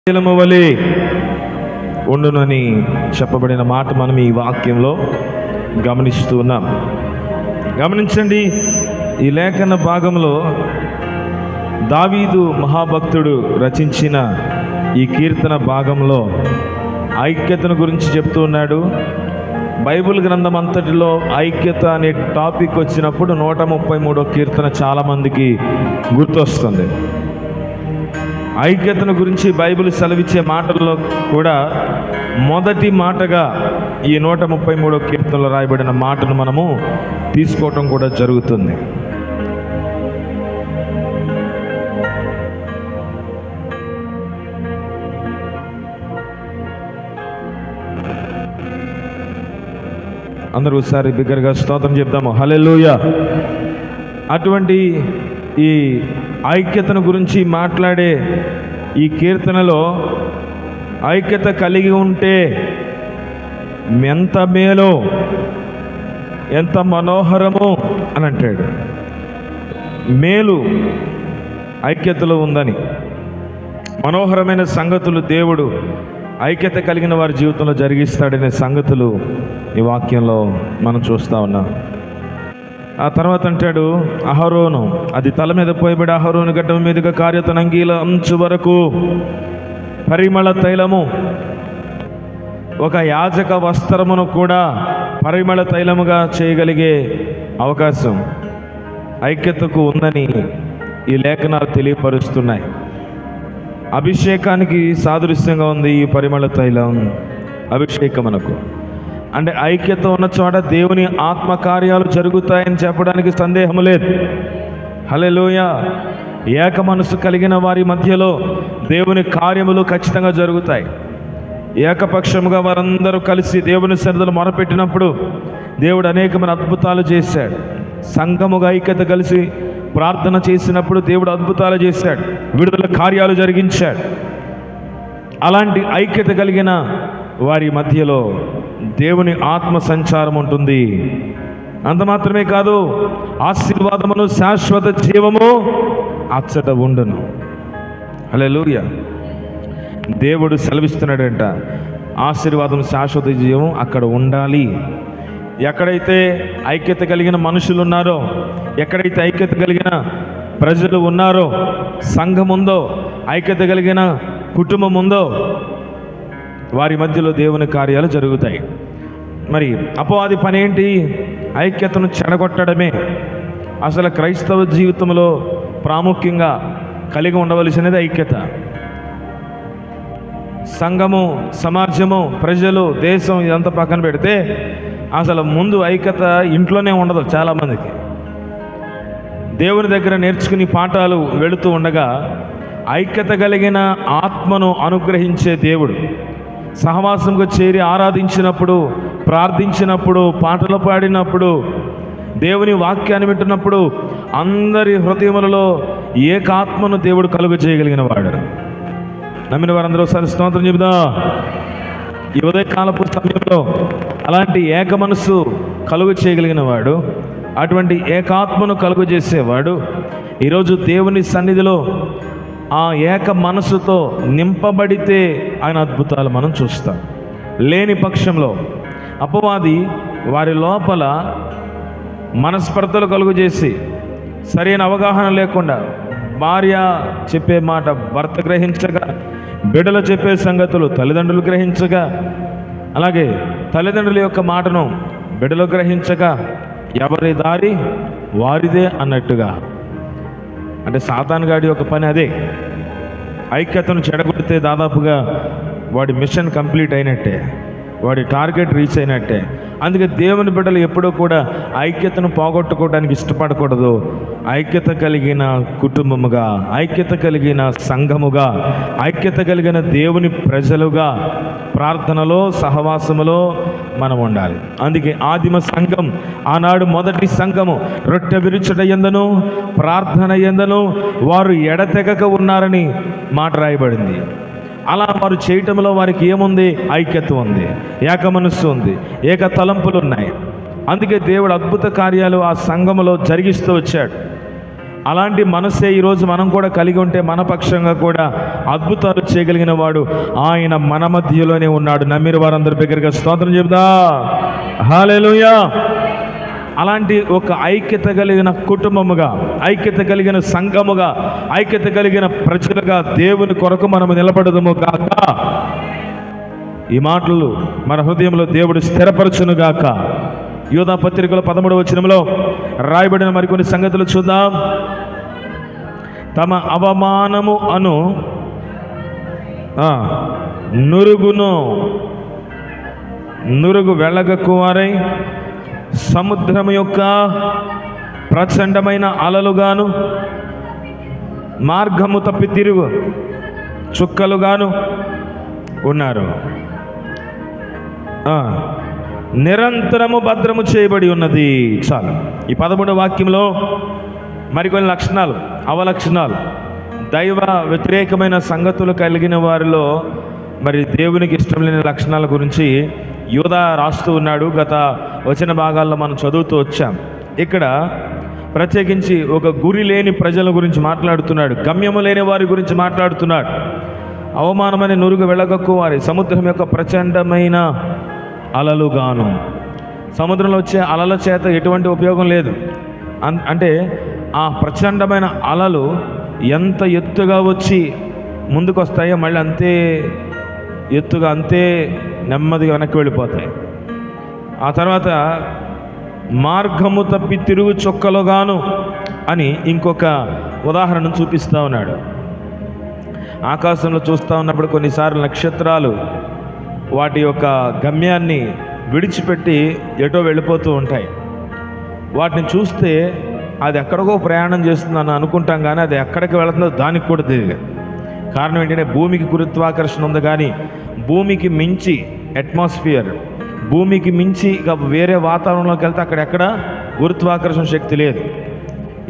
తైలము వలె ఉండునని చెప్పబడిన మాట మనం ఈ వాక్యంలో గమనిస్తూ ఉన్నాం. గమనించండి, ఈ లేఖన భాగంలో దావీదు మహాభక్తుడు రచించిన ఈ కీర్తన భాగంలో ఐక్యతను గురించి చెప్తూ ఉన్నాడు. బైబిల్ గ్రంథం అంతటిలో ఐక్యత అనే టాపిక్ వచ్చినప్పుడు 133వ కీర్తన చాలామందికి గుర్తొస్తుంది. ఐక్యతను గురించి బైబిల్ సెలవిచ్చే మాటల్లో కూడా మొదటి మాటగా ఈ 133వ కీర్తనలో రాయబడిన మాటను మనము తీసుకోవటం కూడా జరుగుతుంది. అందరూ ఒకసారి బిగ్గరగా స్తోత్రం చెప్దాము, హల్లెలూయా. అటువంటి ఈ ఐక్యతను గురించి మాట్లాడే ఈ కీర్తనలో ఐక్యత కలిగి ఉంటే ఎంత మేలో ఎంత మనోహరమో అని అంటాడు. మేలు ఐక్యతలో ఉందని, మనోహరమైన సంగతులు దేవుడు ఐక్యత కలిగిన వారి జీవితంలో జరిగిస్తాడనే సంగతులు ఈ వాక్యంలో మనం చూస్తూ ఉన్నాం. ఆ తర్వాత అంటాడు, అహరోను, అది తల మీద పోయబడి అహరోను గడ్డం మీదుగా కార్యతన అంగీల అంచు వరకు పరిమళ తైలము, ఒక యాజక వస్త్రమును కూడా పరిమళ తైలముగా చేయగలిగే అవకాశం ఐక్యతకు ఉందని ఈ లేఖనాలు తెలియపరుస్తున్నాయి. అభిషేకానికి సాదృశ్యంగా ఉంది ఈ పరిమళ తైలం. అభిషేకమునకు అంటే ఐక్యత ఉన్న చోట దేవుని ఆత్మకార్యాలు జరుగుతాయని చెప్పడానికి సందేహం లేదు. హల్లెలూయా. ఏక మనసు కలిగిన వారి మధ్యలో దేవుని కార్యములు ఖచ్చితంగా జరుగుతాయి. ఏకపక్షముగా వారందరూ కలిసి దేవుని సన్నిధిలో మొరపెట్టినప్పుడు దేవుడు అనేకమైన అద్భుతాలు చేశాడు. సంఘముగా ఐక్యత కలిసి ప్రార్థన చేసినప్పుడు దేవుడు అద్భుతాలు చేశాడు, విడుదల కార్యాలు జరిగించాడు. అలాంటి ఐక్యత కలిగిన వారి మధ్యలో దేవుని ఆత్మ సంచారం ఉంటుంది. అంత మాత్రమే కాదు, ఆశీర్వాదమును శాశ్వత జీవము అచ్చట ఉండును. హల్లెలూయా. దేవుడు సెలవిస్తున్నాడంట, ఆశీర్వాదం శాశ్వత జీవం అక్కడ ఉండాలి. ఎక్కడైతే ఐక్యత కలిగిన మనుషులు ఉన్నారో, ఎక్కడైతే ఐక్యత కలిగిన ప్రజలు ఉన్నారో, సంఘం ఉందో, ఐక్యత కలిగిన కుటుంబం ఉందో, వారి మధ్యలో దేవుని కార్యాలు జరుగుతాయి. మరి అపవాది పని ఏంటి? ఐక్యతను చెడగొట్టడమే. అసలు క్రైస్తవ జీవితంలో ప్రాముఖ్యంగా కలిగి ఉండవలసినది ఐక్యత. సంఘము, సమాజము, ప్రజలు, దేశం ఇదంతా పక్కన పెడితే అసలు ముందు ఐక్యత ఇంట్లోనే ఉండదు. చాలామందికి దేవుని దగ్గర నేర్చుకుని పాఠాలు వెళుతూ ఉండగా ఐక్యత కలిగిన ఆత్మను అనుగ్రహించే దేవుడు సహవాసంగా చేరి ఆరాధించినప్పుడు, ప్రార్థించినప్పుడు, పాటలు పాడినప్పుడు, దేవుని వాక్యాన్ని వింటున్నప్పుడు అందరి హృదయములలో ఏకాత్మను దేవుడు కలుగ చేయగలిగిన వాడు. నమ్మిన వారందరూ ఒకసారి స్తోత్రం చెబుదా. ఈ ఉదయకాలపు సమయంలో అలాంటి ఏక మనసు కలుగు చేయగలిగిన వాడు, అటువంటి ఏకాత్మను కలుగు చేసేవాడు ఈరోజు దేవుని సన్నిధిలో ఆ ఏక మనసుతో నింపబడితే ఆయన అద్భుతాలు మనం చూస్తాం. లేని పక్షంలో అపవాది వారి లోపల మనస్పర్ధలు కలుగు చేసి, సరైన అవగాహన లేకుండా భార్య చెప్పే మాట భర్త గ్రహించగా, బిడ్డలు చెప్పే సంగతులు తల్లిదండ్రులు గ్రహించగా, అలాగే తల్లిదండ్రుల యొక్క మాటను బిడ్డలు గ్రహించగా, ఎవరి దారి వారిదే అన్నట్టుగా. అంటే సాతాను గాడి యొక్క పని అదే. ఐక్యతను చెడగొడితే దాదాపుగా వాడి మిషన్ కంప్లీట్ అయినట్టే, వాడి టార్గెట్ రీచ్ అయినట్టే. అందుకే దేవుని బిడ్డలు ఎప్పుడూ కూడా ఐక్యతను పోగొట్టుకోవడానికి ఇష్టపడకూడదు. ఐక్యత కలిగిన కుటుంబముగా, ఐక్యత కలిగిన సంఘముగా, ఐక్యత కలిగిన దేవుని ప్రజలుగా ప్రార్థనలో, సహవాసములో మనం ఉండాలి. అందుకే ఆదిమ సంఘం, ఆనాడు మొదటి సంఘము రొట్టె విరుచుట యందును ప్రార్థన యందును వారు ఎడతెగక ఉన్నారని మాట రాయబడింది. అలా వారు చేయటంలో వారికి ఏముంది? ఐక్యత ఉంది, ఏక మనస్సు ఉంది, ఏక తలంపులు ఉన్నాయి. అందుకే దేవుడు అద్భుత కార్యాలు ఆ సంఘములో జరిగిస్తూ వచ్చాడు. అలాంటి మనస్సే ఈరోజు మనం కూడా కలిగి ఉంటే మన పక్షంగా కూడా అద్భుతాలు చేయగలిగిన వాడు ఆయన మన మధ్యలోనే ఉన్నాడు. నమ్మిన వారందరి దగ్గరగా స్తోత్రం చెబుదా. హల్లెలూయా. అలాంటి ఒక ఐక్యత కలిగిన కుటుంబముగా, ఐక్యత కలిగిన సంఘముగా, ఐక్యత కలిగిన ప్రజలుగా దేవుని కొరకు మనము నిలబడదుము గాక. ఈ మాటలు మన హృదయంలో దేవుడు స్థిరపరచును గాక. యోధా పత్రికలో 13వ వచనంలో రాయబడిన మరికొన్ని సంగతులు చూద్దాం. తమ అవమానము అను నురుగు వెళ్ళగక్కు వారై సముద్రము యొక్క ప్రచండమైన అలలుగాను మార్గము తప్పి తిరుగు చుక్కలుగాను ఉన్నారు. నిరంతరము భద్రము చేయబడి ఉన్నది. చాలు. ఈ 13వ వాక్యంలో మరికొన్ని లక్షణాలు, అవలక్షణాలు, దైవ వ్యతిరేకమైన సంగతులు కలిగిన వారిలో మరి దేవునికి ఇష్టం లేని లక్షణాల గురించి యోధా రాస్తూ ఉన్నాడు. గత వచన భాగాల్లో మనం చదువుతూ వచ్చాం. ఇక్కడ ప్రత్యేకించి ఒక గురి లేని ప్రజల గురించి మాట్లాడుతున్నాడు, గమ్యము లేని వారి గురించి మాట్లాడుతున్నాడు. అవమానమైన నురుగు వెళ్ళగక్కు వారి సముద్రం యొక్క ప్రచండమైన అలలుగాను. సముద్రంలో వచ్చే అలల చేత ఎటువంటి ఉపయోగం లేదు. అంటే ఆ ప్రచండమైన అలలు ఎంత ఎత్తుగా వచ్చి ముందుకు వస్తాయో మళ్ళీ అంతే ఎత్తుగా, అంతే నెమ్మదిగా వెనక్కి వెళ్ళిపోతాయి. ఆ తర్వాత మార్గము తప్పి తిరుగు చొక్కలుగాను అని ఇంకొక ఉదాహరణను చూపిస్తూ ఉన్నాడు. ఆకాశంలో చూస్తూ ఉన్నప్పుడు కొన్నిసార్లు నక్షత్రాలు వాటి యొక్క గమ్యాన్ని విడిచిపెట్టి ఎటో వెళ్ళిపోతూ ఉంటాయి. వాటిని చూస్తే అది ఎక్కడికో ప్రయాణం చేస్తుందని అనుకుంటాం, కానీ అది ఎక్కడికి వెళుతుందో దానికి కూడా తెలియదు. కారణం ఏంటంటే భూమికి గురుత్వాకర్షణ ఉంది, కానీ భూమికి మించి అట్మాస్ఫియర్, భూమికి మించి ఇక వేరే వాతావరణంలోకి వెళ్తే అక్కడెక్కడ గురుత్వాకర్షణ శక్తి లేదు.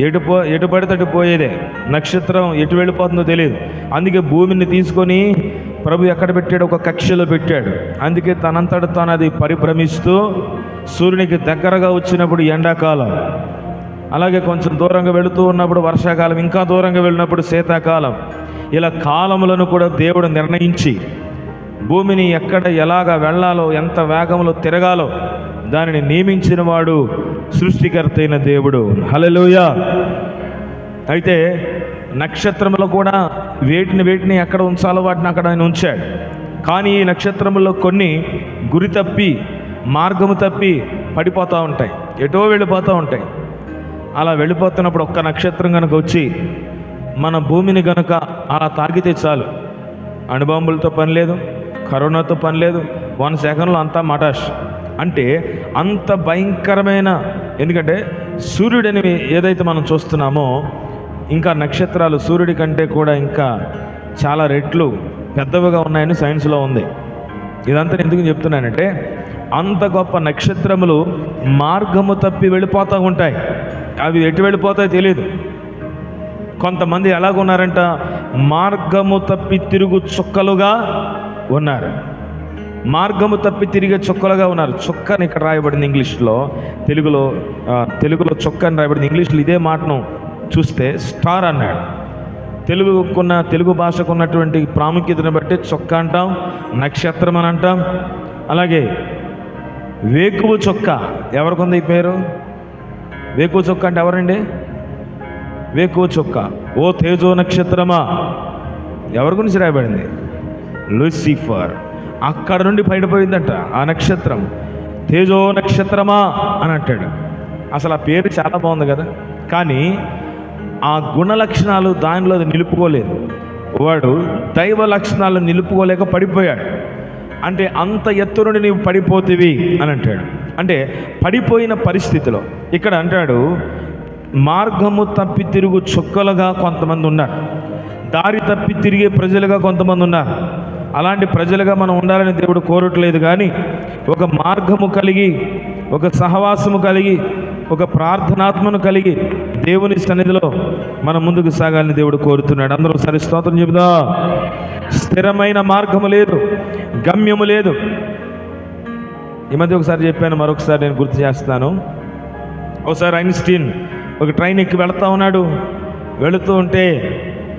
ఎటు పడితే అటు పోయేదే. నక్షత్రం ఎటు వెళ్ళిపోతుందో తెలియదు. అందుకే భూమిని తీసుకొని ప్రభు ఎక్కడ పెట్టాడు? ఒక కక్షలో పెట్టాడు. అందుకే తనంతట తాను అది పరిభ్రమిస్తూ సూర్యునికి దగ్గరగా వచ్చినప్పుడు ఎండాకాలం, అలాగే కొంచెం దూరంగా వెళుతూ ఉన్నప్పుడు వర్షాకాలం, ఇంకా దూరంగా వెళ్ళినప్పుడు శీతాకాలం, ఇలా కాలములను కూడా దేవుడు నిర్ణయించి భూమిని ఎక్కడ ఎలాగా వెళ్ళాలో, ఎంత వేగంలో తిరగాలో దానిని నియమించిన వాడు సృష్టికర్త అయిన దేవుడు. హల్లెలూయా. అయితే నక్షత్రములు కూడా వేటిని ఎక్కడ ఉంచాలో వాటిని అక్కడ ఆయన ఉంచాడు. కానీ ఈ నక్షత్రముల్లో కొన్ని గురి తప్పి, మార్గము తప్పి పడిపోతూ ఉంటాయి, ఎటో వెళ్ళిపోతూ ఉంటాయి. అలా వెళ్ళిపోతున్నప్పుడు ఒక్క నక్షత్రం కనుక వచ్చి మన భూమిని కనుక అలా తాకితే చాలు, అణుబాంబులతో పని లేదు, కరోనాతో పని లేదు, 1 సెకండ్లో అంతా మటాష్. అంటే అంత భయంకరమైన, ఎందుకంటే సూర్యుడిని ఏదైతే మనం చూస్తున్నామో ఇంకా నక్షత్రాలు సూర్యుడి కంటే కూడా ఇంకా చాలా రెట్లు పెద్దవిగా ఉన్నాయని సైన్స్లో ఉంది. ఇదంతా ఎందుకు చెప్తున్నానంటే అంత గొప్ప నక్షత్రములు మార్గము తప్పి వెళ్ళిపోతూ ఉంటాయి. అవి ఎటు వెళ్ళిపోతాయో తెలియదు. కొంతమంది ఎలాగున్నారంట? మార్గము తప్పి తిరుగు చుక్కలుగా ఉన్నారు. మార్గము తప్పి తిరిగే చుక్కలుగా ఉన్నారు. చుక్కని ఇక్కడ రాయబడింది ఇంగ్లీష్లో, తెలుగులో చుక్క అని రాయబడింది. ఇంగ్లీష్లో ఇదే మాటను చూస్తే స్టార్ అన్నాడు. తెలుగు భాషకు ఉన్నటువంటి ప్రాముఖ్యతను బట్టి చొక్క అంటాం, నక్షత్రం అని అంటాం. అలాగే వేకువ చొక్క ఎవరికి ఉంది ఈ పేరు? వేకువ చొక్క అంటే ఎవరండి? వేకువ చొక్క, ఓ తేజో నక్షత్రమా, ఎవరి గురించి రాయబడింది? లూసిఫర్. అక్కడ నుండి బయటపోయిందంట ఆ నక్షత్రం. తేజో నక్షత్రమా అని అంటాడు. అసలు ఆ పేరు చాలా బాగుంది కదా, కానీ ఆ గుణ లక్షణాలు దానిలో నిలుపుకోలేదు. వాడు దైవ లక్షణాలు నిలుపుకోలేక పడిపోయాడు. అంటే అంత ఎత్తు నుండి నీవు పడిపోతివి అని అంటాడు. అంటే పడిపోయిన పరిస్థితిలో ఇక్కడ అంటాడు మార్గము తప్పి తిరుగు చుక్కలుగా కొంతమంది ఉన్నారు, దారి తప్పి తిరిగే ప్రజలుగా కొంతమంది ఉన్నారు. అలాంటి ప్రజలుగా మనం ఉండాలని దేవుడు కోరట్లేదు, కానీ ఒక మార్గము కలిగి, ఒక సహవాసము కలిగి, ఒక ప్రార్థనాత్మను కలిగి దేవుని సన్నిధిలో మనం ముందుకు సాగాలని దేవుడు కోరుతున్నాడు. అందరూ సరి స్తోత్రం చెబుదా. స్థిరమైన మార్గము లేదు, గమ్యము లేదు. ఈ మధ్య ఒకసారి చెప్పాను, మరొకసారి నేను గుర్తు చేస్తాను. ఒకసారి ఐన్స్టీన్ ఒక ట్రైన్ ఎక్కి వెళుతూ ఉన్నాడు. వెళుతూ ఉంటే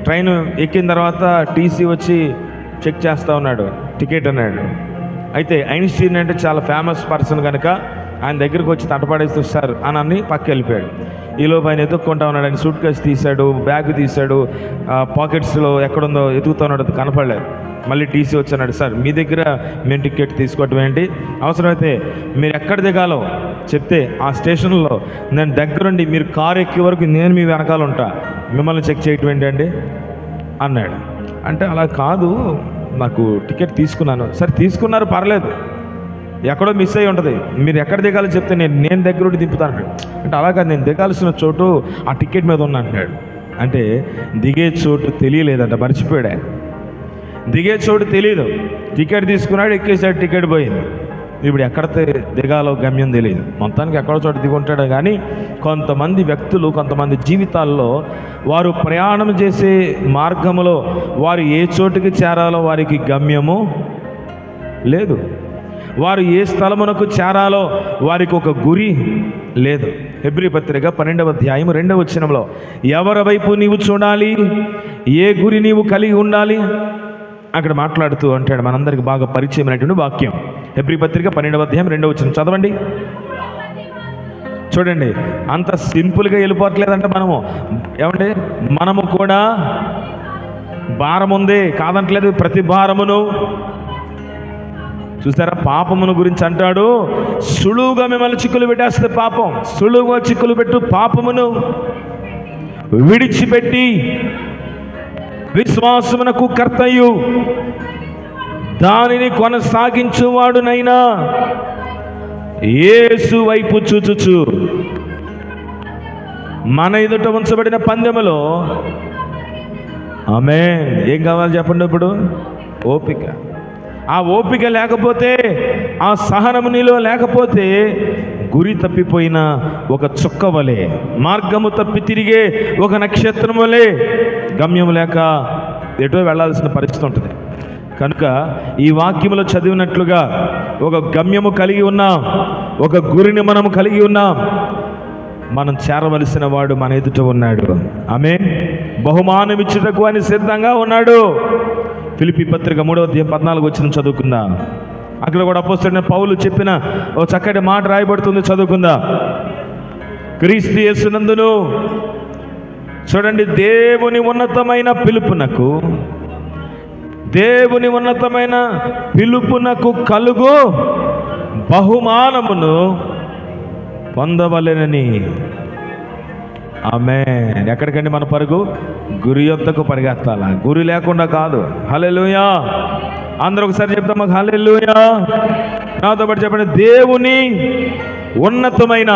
ట్రైన్ ఎక్కిన తర్వాత టీసీ వచ్చి చెక్ చేస్తూ ఉన్నాడు, టికెట్ అన్నాడు. అయితే ఐన్స్టీన్ అంటే చాలా ఫేమస్ పర్సన్ కనుక ఆయన దగ్గరికి వచ్చి తటపడేస్తూ సార్ అని పక్క వెళ్ళిపోయాడు. ఈలోపు ఆయన ఎత్తుక్కుంటా ఉన్నాడు. ఆయన సూట్ కేసు తీశాడు, బ్యాగ్ తీశాడు, పాకెట్స్లో ఎక్కడుందో ఎతుకుతూ ఉన్నాడు, అది కనపడలేదు. మళ్ళీ టీసీ వచ్చాడు, సార్ మీ దగ్గర మేము టికెట్ తీసుకోవటం ఏంటి, అవసరమైతే మీరు ఎక్కడ దిగాలో చెప్తే ఆ స్టేషన్లో నేను దగ్గరుండి మీరు కారు ఎక్కే వరకు నేను మీ వెనకాల ఉంటా, మిమ్మల్ని చెక్ చేయటం ఏంటండి అన్నాడు. అంటే అలా కాదు, నాకు టికెట్ తీసుకున్నాను. సరే తీసుకున్నారు, పర్లేదు, ఎక్కడో మిస్ అయ్యి ఉంటుంది, మీరు ఎక్కడ దిగాలో చెప్తే నేను దగ్గరుండి దింపుతాను. అంటే అలా కాదు, నేను దిగాల్సిన చోటు ఆ టికెట్ మీద ఉన్నా అంటాడు. అంటే దిగే చోటు తెలియలేదంట, మర్చిపోయాడు. దిగే చోటు తెలియదు, టికెట్ తీసుకున్నాడు, ఎక్కేసాడు, టికెట్ పోయింది. ఇప్పుడు ఎక్కడ దిగాలో గమ్యం తెలియదు. మొత్తానికి ఎక్కడో చోట దిగుంటాడు. కానీ కొంతమంది వ్యక్తులు, కొంతమంది జీవితాల్లో వారు ప్రయాణం చేసే మార్గంలో వారు ఏ చోటుకి చేరాలో వారికి గమ్యము లేదు. వారు ఏ స్థలమునకు చేరాలో వారికి ఒక గురి లేదు. హెబ్రీ పత్రిక 12వ అధ్యాయం 2వ వచనంలో ఎవరి వైపు నీవు చూడాలి, ఏ గురి నీవు కలిగి ఉండాలి అక్కడ మాట్లాడుతూ అంటాడు. మనందరికి బాగా పరిచయమైనటువంటి వాక్యం. హెబ్రీ పత్రిక 12వ అధ్యాయం 2వ వచనం చదవండి. చూడండి, అంత సింపుల్గా వెళ్ళిపోవట్లేదంటే మనము ఏమంటే మనము కూడా భారం ఉంది కాదంటలేదు, ప్రతి భారమును చూసారా, పాపమును గురించి అంటాడు, సులువుగా మిమ్మల్ని చిక్కులు పెట్టేస్తే పాపం, సులువుగా చిక్కులు పెట్టు పాపమును విడిచిపెట్టి విశ్వాసమునకు కర్తయు దానిని కొనసాగించువాడునైనా యేసు వైపు చూచుచు. మన ఎదుట ఉంచబడిన పందెములో ఆమేన్. ఏం కావాలి చెప్పండి ఇప్పుడు? ఓపిక. ఆ ఓపిక లేకపోతే, ఆ సహనము నీలో లేకపోతే గురి తప్పిపోయిన ఒక చుక్క వలె, మార్గము తప్పి తిరిగే ఒక నక్షత్రం వలె, గమ్యము లేక ఎటో వెళ్ళాల్సిన పరిస్థితి ఉంటుంది. కనుక ఈ వాక్యములో చదివినట్లుగా ఒక గమ్యము కలిగి ఉన్నాం, ఒక గురిని మనము కలిగి ఉన్నాం. మనం చేరవలసిన వాడు మన ఎదుట ఉన్నాడు. ఆమేన్. బహుమానం ఇచ్చుటకు అని సిద్ధంగా ఉన్నాడు. ఫిలిప్పీ పత్రిక 3వ అధ్యాయం 14వ వచనం చదువుకుందాం. అక్కడ కూడా అపోస్తలుడైన పౌలు చెప్పిన ఓ చక్కటి మాట రాయబడుతుంది, చదువుకుందాం. క్రీస్తు యేసునందును చూడండి, దేవుని ఉన్నతమైన పిలుపునకు కలుగు బహుమానమును పొందవలెనని. ఆమేన్. ఎక్కడికండి మన పరుగు? గురి యొద్దకు పరిగెత్తాల, గురి లేకుండా కాదు. హల్లెలూయా. అందరూ ఒకసారి చెప్తాం హల్లెలూయా. నాతో పాటు చెప్పండి, దేవుని ఉన్నతమైన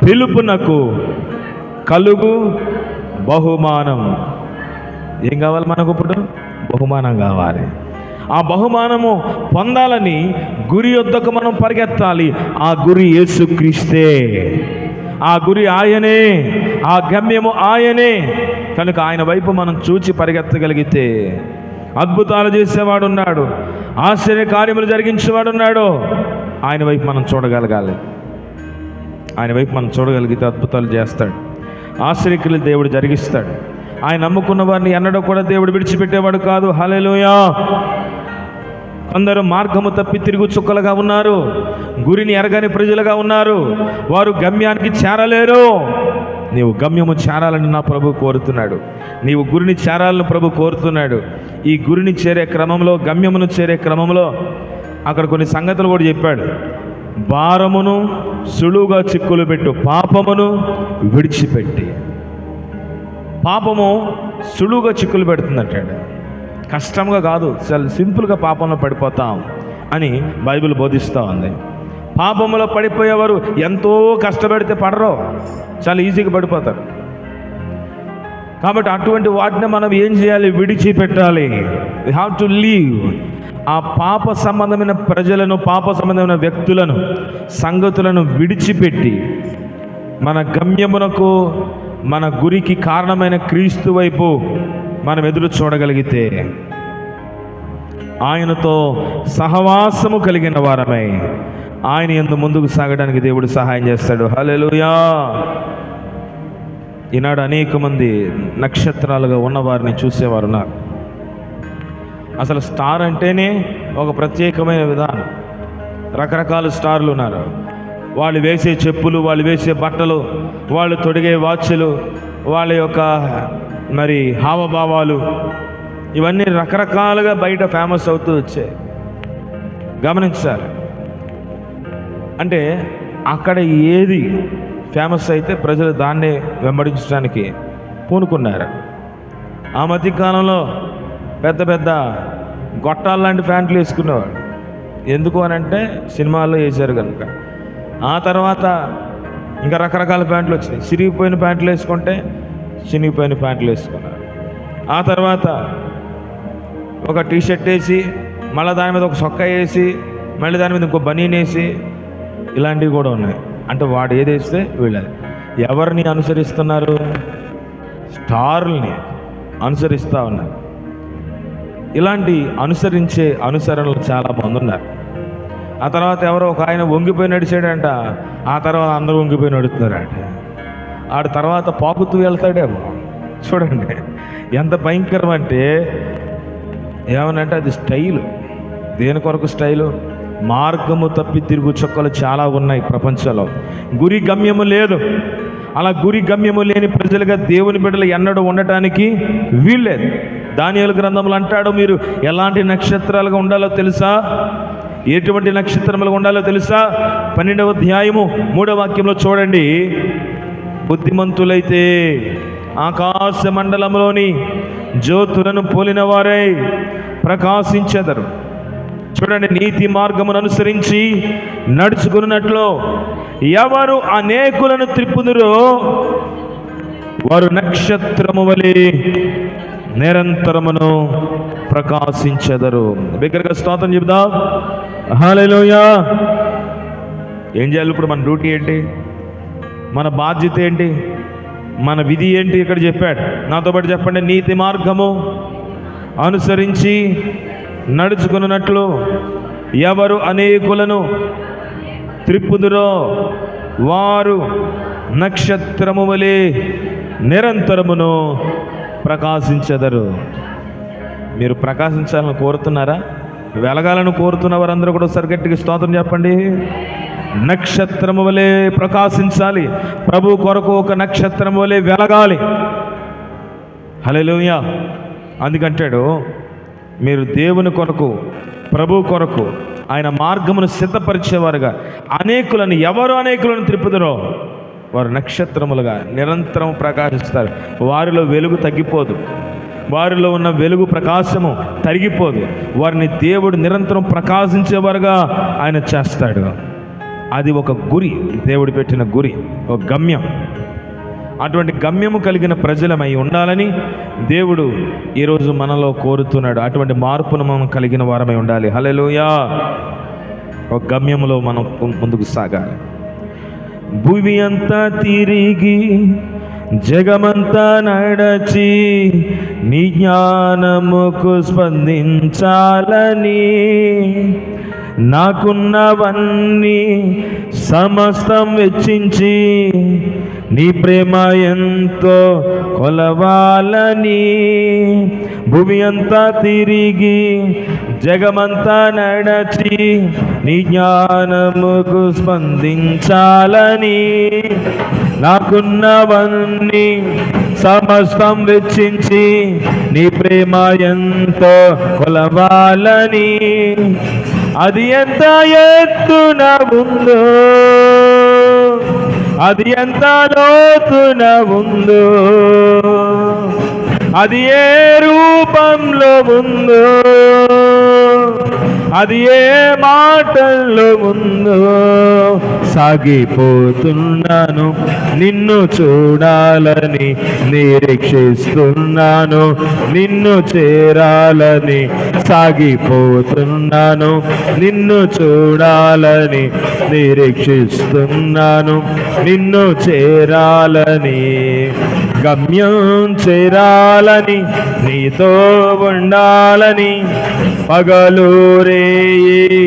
పిలుపునకు కలుగు బహుమానం. ఏం కావాలి మనకు ఇప్పుడు? బహుమానం కావాలి. ఆ బహుమానము పొందాలని గురి యొద్దకు మనం పరిగెత్తాలి. ఆ గురి యేసుక్రీస్తే, ఆ గురి ఆయనే, ఆ గమ్యము ఆయనే. కనుక ఆయన వైపు మనం చూచి పరిగెత్తగలిగితే అద్భుతాలు చేసేవాడు ఉన్నాడు, ఆశ్చర్య కార్యములు జరిగించేవాడు ఉన్నాడు. ఆయన వైపు మనం చూడగలగాలి. ఆయన వైపు మనం చూడగలిగితే అద్భుతాలు చేస్తాడు, ఆశ్చర్యక్రియలు దేవుడు జరిగిస్తాడు. ఆయన నమ్ముకున్న వారిని ఎన్నడూ కూడా దేవుడు విడిచిపెట్టేవాడు కాదు. హల్లెలూయా. కొందరు మార్గము తప్పి తిరుగు చుక్కలుగా ఉన్నారు, గురిని ఎరగని ప్రజలుగా ఉన్నారు, వారు గమ్యానికి చేరలేరు. నీవు గమ్యము చేరాలని నా ప్రభు కోరుతున్నాడు, నీవు గురిని చేరాలని ప్రభు కోరుతున్నాడు. ఈ గురిని చేరే క్రమంలో, గమ్యమును చేరే క్రమంలో అక్కడ కొన్ని సంగతులు కూడా చెప్పాడు. భారమును సులువుగా చిక్కులు పెట్టు పాపమును విడిచిపెట్టి. పాపము సులువుగా చిక్కులు పెడుతుందంటాడు, కష్టంగా కాదు, చాలా సింపుల్గా పాపంలో పడిపోతాం అని బైబిల్ బోధిస్తూ ఉంది. పాపంలో పడిపోయేవారు ఎంతో కష్టపడితే పడరు, చాలా ఈజీగా పడిపోతారు. కాబట్టి అటువంటి వాటిని మనం ఏం చేయాలి? విడిచిపెట్టాలి. We have to leave. ఆ పాప సంబంధమైన ప్రజలను, పాప సంబంధమైన వ్యక్తులను, సంగతులను విడిచిపెట్టి మన గమ్యమునకు, మన గురికి కారణమైన క్రీస్తు వైపు మనం ఎదురు చూడగలిగితే ఆయనతో సహవాసము కలిగిన వారమై ఆయన యందు ముందుకు సాగడానికి దేవుడు సహాయం చేస్తాడు. హల్లెలూయా. ఈనాడు అనేక మంది నక్షత్రాలుగా ఉన్నవారిని చూసేవారు ఉన్నారు. అసలు స్టార్ అంటేనే ఒక ప్రత్యేకమైన విధానం. రకరకాల స్టార్లు ఉన్నారు. వాళ్ళు వేసే చెప్పులు, వాళ్ళు వేసే బట్టలు, వాళ్ళు తొడిగే వాచ్లు, వాళ్ళ యొక్క మరి హావభావాలు, ఇవన్నీ రకరకాలుగా బయట ఫేమస్ అవుతూ వచ్చాయి. గమనించారు అంటే అక్కడ ఏది ఫేమస్ అయితే ప్రజలు దాన్నే వెంబడించడానికి పూనుకున్నారు. ఆ మధ్యకాలంలో పెద్ద పెద్ద గొట్టాలు లాంటి ప్యాంట్లు వేసుకునేవాడు. ఎందుకు అని అంటే సినిమాల్లో వేశారు కనుక. ఆ తర్వాత ఇంకా రకరకాల ప్యాంట్లు వచ్చినాయి. చిరిగిపోయిన ప్యాంట్లు వేసుకుంటే చినిగిపోయిన ప్యాంట్లు వేసుకున్నారు. ఆ తర్వాత ఒక టీషర్ట్ వేసి మళ్ళీ దాని మీద ఒక సొక్కా వేసి మళ్ళీ దాని మీద ఇంకో బనీన్ వేసి ఇలాంటివి కూడా ఉన్నాయి. అంటే వాడు ఏది వేస్తే వీళ్ళది. ఎవరిని అనుసరిస్తున్నారు? స్టార్ని అనుసరిస్తూ ఉన్నారు. ఇలాంటి అనుసరించే అనుసరణలు చాలామంది ఉన్నారు. ఆ తర్వాత ఎవరో ఒక ఆయన వంగిపోయి నడిచాడంట. ఆ తర్వాత అందరూ వంగిపోయి నడుస్తున్నారంట. ఆడ తర్వాత పాకుతూ వెళ్తాడేమో. చూడండి ఎంత భయంకరం అంటే, ఏమనంటే అది స్టైలు. దేని కొరకు స్టైలు? మార్గము తప్పి తిరుగు చుక్కలు చాలా ఉన్నాయి ప్రపంచంలో. గురి గమ్యము లేదు. అలా గురి గమ్యము లేని ప్రజలుగా దేవుని బిడ్డలు ఎన్నడూ ఉండటానికి వీల్లేదు. దానియేలు గ్రంథంలో అంటాడు, మీరు ఎలాంటి నక్షత్రాలుగా ఉండాలో తెలుసా? ఎటువంటి నక్షత్రములుగా ఉండాలో తెలుసా? 12వ అధ్యాయము 3వ వాక్యంలో చూడండి. బుద్ధిమంతులైతే ఆకాశ మండలంలోని జ్యోతులను పోలిన వారై ప్రకాశించెదరు. చూడండి, నీతి మార్గమును అనుసరించి నడుచుకున్నట్లు ఎవరు అనేకులను త్రిప్పుదురో వారు నక్షత్రము వలె నిరంతరమును ప్రకాశించెదరు. బిగ్గరగా స్తోత్రం చెబుదాం. హల్లెలూయా. ఏం చేయాలి ఇప్పుడు? మన డ్యూటీ ఏంటి? మన బాధ్యత ఏంటి? మన విధి ఏంటి? ఇక్కడ చెప్పాడు. నాతో పాటు చెప్పండి. నీతి మార్గము అనుసరించి నడుచుకున్నట్లు ఎవరు అనేకులను త్రిప్పుదురో వారు నక్షత్రము వలె నిరంతరమును ప్రకాశించెదరు. మీరు ప్రకాశించాలని కోరుతున్నారా? వెలగాలని కోరుతున్న వారందరూ కూడా సరిగట్టిగా స్తోత్రం చెప్పండి. నక్షత్రము వలె ప్రకాశించాలి. ప్రభు కొరకు ఒక నక్షత్రం వలె వెలగాలి. హల్లెలూయా. అందుకంటాడు, మీరు దేవుని కొరకు, ప్రభు కొరకు ఆయన మార్గమును సిద్ధపరిచేవారుగా ఎవరు అనేకులను త్రిప్పుదురో వారు నక్షత్రములుగా నిరంతరం ప్రకాశిస్తారు. వారిలో వెలుగు తగ్గిపోదు. వారిలో ఉన్న వెలుగు ప్రకాశము తరిగిపోదు. వారిని దేవుడు నిరంతరం ప్రకాశించేవారుగా ఆయన చేస్తాడు. అది ఒక గురి, దేవుడు పెట్టిన గురి, ఒక గమ్యం. అటువంటి గమ్యము కలిగిన ప్రజలమై ఉండాలని దేవుడు ఈరోజు మనలో కోరుతున్నాడు. అటువంటి మార్పును మనం కలిగిన వారమై ఉండాలి. హల్లెలూయా. ఒక గమ్యములో మనం ముందుకు సాగాలి. భూమి అంతా తిరిగి జగమంతా నడచి నీ జ్ఞానముకు స్పందించాలని నాకున్నవన్నీ సమస్తం వెచ్చించి నీ ప్రేమ ఎంతో కొలవాలని. భూమి అంతా తిరిగి జగమంతా నడచి నీ జ్ఞానముకు స్పందించాలని నాకున్నవన్నీ సమస్తం వెచ్చించి నీ ప్రేమ ఎంతో కొలవాలని. అది ఎంత ఎత్తున ఉందో, అది ఎంత లోతున ఉందో, అది ఏ రూపంలో ఉందో, అది ఏ మాటల్లో ఉందో, సాగిపోతున్నాను నిన్ను చూడాలని, నిరీక్షిస్తున్నాను నిన్ను చేరాలని. సాగిపోతున్నాను నిన్ను చూడాలని, నిరీక్షిస్తున్నాను నిన్ను చేరాలని. గమ్యం చేరాలని, నీతో ఉండాలని, పగలు రేయి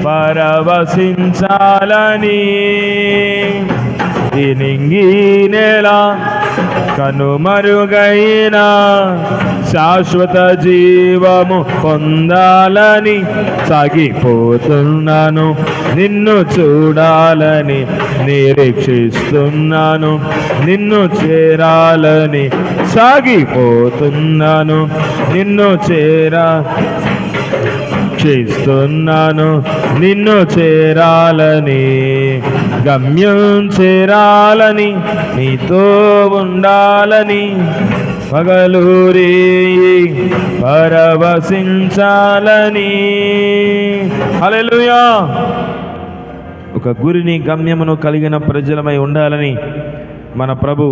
పరవశించాలని. ఈ నింగి నేల కనుమరుగైన శాశ్వత జీవము పొందాలని సాగిపోతున్నాను, నిన్ను చూడాలని నిరీక్షిస్తున్నాను, నిన్ను చేరాలని సాగిపోతున్నాను, నిన్ను చేస్తున్నాను, నిన్ను చేరాలని, గమ్యం చేరాలని, నీతో ఉండాలని, పగలూరి పరవశించాలని. హల్లెలూయా. ఒక గురిని గమ్యమును కలిగిన ప్రజలమై ఉండాలని మన ప్రభు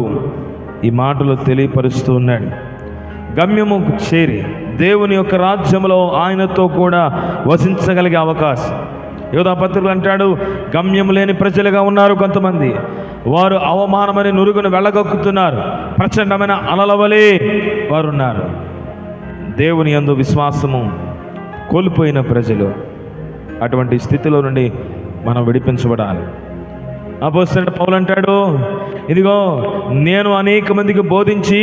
ఈ మాటలు తెలియపరుస్తూ ఉన్నాడు. గమ్యము చేరి దేవుని యొక్క రాజ్యంలో ఆయనతో కూడా వసించగలిగే అవకాశం. యోధా పత్రికలు అంటాడు, గమ్యం లేని ప్రజలుగా ఉన్నారు కొంతమంది, వారు అవమానమని నురుగును వెళ్ళగొక్కుతున్నారు, ప్రచండమైన అలలవలే వారు ఉన్నారు. దేవుని యందు విశ్వాసము కోల్పోయిన ప్రజలు, అటువంటి స్థితిలో నుండి మనం విడిపించబడాలి. అపోస్తలుడైన పౌలు అంటాడు, ఇదిగో నేను అనేక మందికి బోధించి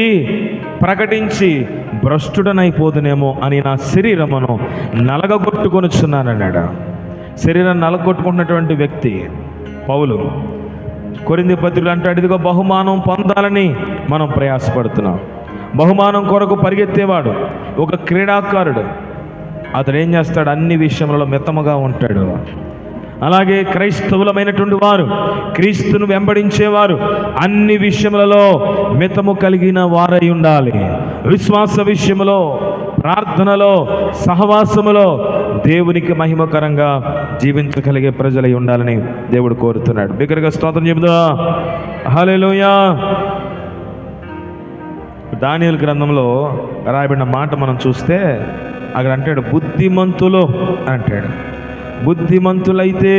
ప్రకటించి భ్రష్టుడనైపోదునేమో అని నా శరీరమును నలగొట్టుకొనుచున్నానన్నాడు. శరీరాన్ని నలగొట్టుకున్నటువంటి వ్యక్తి పౌలు. కొరింథీ పత్రికలు అంటాడు, ఇదిగో బహుమానం పొందాలని మనం ప్రయాసపడుతున్నాం. బహుమానం కొరకు పరిగెత్తేవాడు ఒక క్రీడాకారుడు. అతడు ఏం చేస్తాడు? అన్ని విషయంలో మితముగా ఉంటాడు. అలాగే క్రైస్తవులమైనటువంటి వారు, క్రీస్తును వెంబడించేవారు అన్ని విషయములలో మితము కలిగిన వారై ఉండాలి. విశ్వాస విషయములో, ప్రార్థనలో, సహవాసములో దేవునికి మహిమకరంగా జీవించగలిగే ప్రజలై ఉండాలని దేవుడు కోరుతున్నాడు. బిగ్గరగా స్తోత్రం చెబుదా. హల్లెలూయా. దానియేలు గ్రంథంలో రాయబడిన మాట మనం చూస్తే అక్కడ అంటాడు, బుద్ధిమంతులు అంటాడు. బుద్ధిమంతులైతే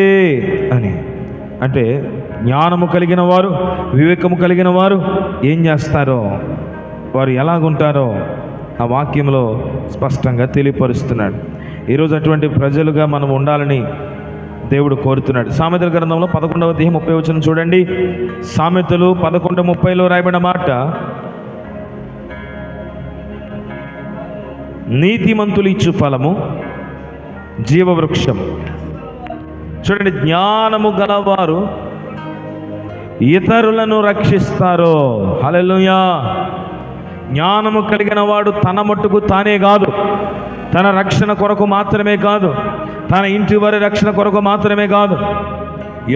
అని అంటే జ్ఞానము కలిగిన వారు, వివేకము కలిగిన వారు ఏం చేస్తారో, వారు ఎలాగుంటారో ఆ వాక్యంలో స్పష్టంగా తెలియపరుస్తున్నాడు. ఈరోజు అటువంటి ప్రజలుగా మనం ఉండాలని దేవుడు కోరుతున్నాడు. సామెతల గ్రంథంలో 11వ అధ్యాయం 30వ వచనం చూడండి. సామెతలు 11:30లో రాయబడిన మాట, నీతిమంతులు ఇచ్చు ఫలము జీవవృక్షం. చూడండి, జ్ఞానము గలవారు ఇతరులను రక్షిస్తారు. హల్లెలూయా. జ్ఞానము కలిగిన వాడు తన మట్టుకు తానే కాదు, తన రక్షణ కొరకు మాత్రమే కాదు, తన ఇంటి వారి రక్షణ కొరకు మాత్రమే కాదు,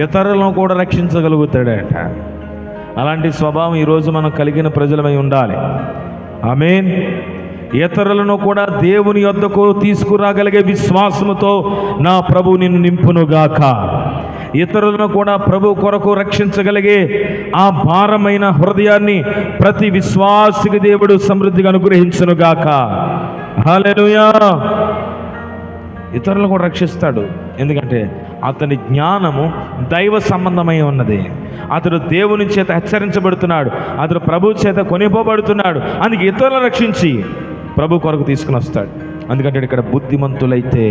ఇతరులను కూడా రక్షించగలుగుతాడట. అలాంటి స్వభావం ఈరోజు మనం కలిగిన ప్రజలమై ఉండాలి. ఆమేన్. ఇతరులను కూడా దేవుని యొద్దకు తీసుకురాగలిగే విశ్వాసముతో నా ప్రభు నిన్ను నింపునుగాక. ఇతరులను కూడా ప్రభు కొరకు రక్షించగలిగే ఆ భారమైన హృదయాన్ని ప్రతి విశ్వాసికి దేవుడు సమృద్ధిగా అనుగ్రహించునుగాక. హల్లెలూయా. ఇతరులను కూడా రక్షిస్తాడు. ఎందుకంటే అతని జ్ఞానము దైవ సంబంధమై ఉన్నది. అతడు దేవుని చేత హెచ్చరించబడుతున్నాడు, అతడు ప్రభు చేత కొనిపోబడుతున్నాడు. అందుకే ఇతరులను రక్షించి ప్రభు కొరకు తీసుకుని వస్తాడు. అందుకంటే ఇక్కడ బుద్ధిమంతులైతే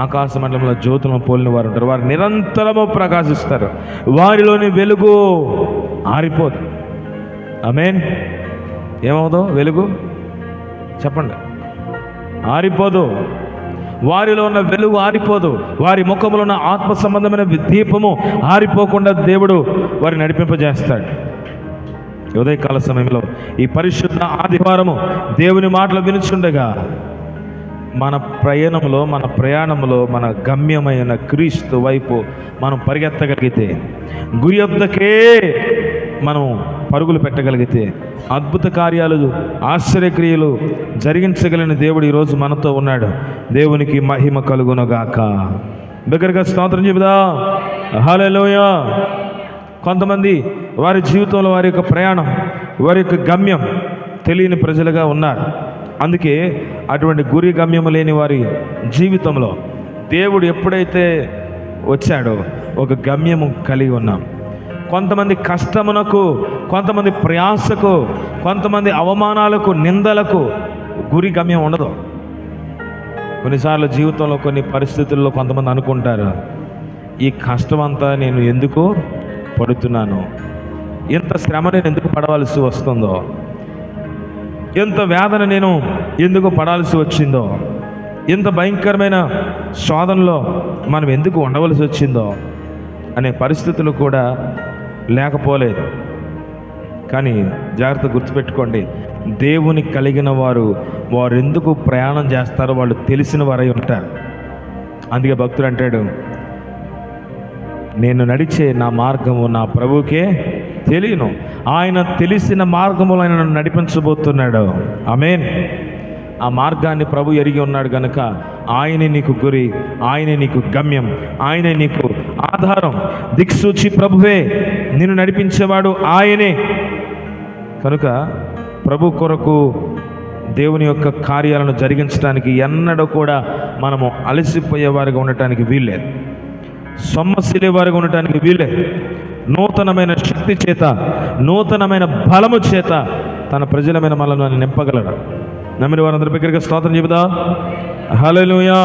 ఆకాశ మండలంలో జ్యోతులను పోలిన వారు ఉంటారు. వారు నిరంతరము ప్రకాశిస్తారు, వారిలోని వెలుగు ఆరిపోదు. ఆమేన్. ఏమవుదో వెలుగు చెప్పండి? ఆరిపోదు. వారిలో ఉన్న వెలుగు ఆరిపోదు. వారి ముఖంలో ఉన్న ఆత్మ సంబంధమైన దీపము ఆరిపోకుండా దేవుడు వారిని నడిపింపజేస్తాడు. ఉదయకాల సమయంలో ఈ పరిశుద్ధ ఆదివారము దేవుని మాటలు వినుచుండగా మన ప్రయాణంలో మన గమ్యమైన క్రీస్తు వైపు మనం పరిగెత్తగలిగితే, గురి వద్దకే మనం పరుగులు పెట్టగలిగితే అద్భుత కార్యాలు, ఆశ్చర్యక్రియలు జరిగించగలిగిన దేవుడు ఈరోజు మనతో ఉన్నాడు. దేవునికి మహిమ కలుగునుగాక. దగ్గరగా స్తోత్రం చెబుదా. హల్లెలూయా. కొంతమంది వారి జీవితంలో వారి యొక్క ప్రయాణం, వారి యొక్క గమ్యం తెలియని ప్రజలుగా ఉన్నారు. అందుకే అటువంటి గురి గమ్యము లేని వారి జీవితంలో దేవుడు ఎప్పుడైతే వచ్చాడో ఒక గమ్యము కలిగి ఉన్నాం. కొంతమంది కష్టమునకు, కొంతమంది ప్రయాసకు, కొంతమంది అవమానాలకు, నిందలకు గురి గమ్యం ఉండదు. కొన్నిసార్లు జీవితంలో కొన్ని పరిస్థితుల్లో కొంతమంది అనుకుంటారు, ఈ కష్టం అంతా నేను ఎందుకు పడుతున్నాను, ఎంత శ్రమ నేను ఎందుకు పడవలసి వస్తుందో, ఎంత వేదన నేను ఎందుకు పడాల్సి వచ్చిందో, ఎంత భయంకరమైన శోధనలో మనం ఎందుకు ఉండవలసి వచ్చిందో అనే పరిస్థితులు కూడా లేకపోలేదు. కానీ జాగ్రత్త గుర్తుపెట్టుకోండి, దేవుని కలిగిన వారు ఎందుకు ప్రయాణం చేస్తారో వాళ్ళు తెలిసిన వారై ఉంటారు. అందుకే భక్తుడు అంటాడు, నేను నడిచే నా మార్గము నా ప్రభువుకే తెలియను, ఆయన తెలిసిన మార్గములో ఆయన నన్ను నడిపించబోతున్నాడు. ఆమేన్. ఆ మార్గాన్ని ప్రభు ఎరిగి ఉన్నాడు కనుక ఆయనే నీకు గురి, ఆయనే నీకు గమ్యం, ఆయనే నీకు ఆధారం, దిక్సూచి ప్రభువే, నిన్ను నడిపించేవాడు ఆయనే. కనుక ప్రభు కొరకు దేవుని యొక్క కార్యాలను జరిగించడానికి ఎన్నడూ కూడా మనము అలసిపోయేవారిగా ఉండటానికి వీల్లేదు, సొమ్మసిలేవారిగా ఉండటానికి వీల్లేదు. నూతనమైన శక్తి చేత, నూతనమైన బలము చేత తన ప్రజలమైన మనల్ని నింపగలడు. నమ్మిన వారందరి దగ్గరికి స్తోత్రం చెబుదా. హల్లెలూయా.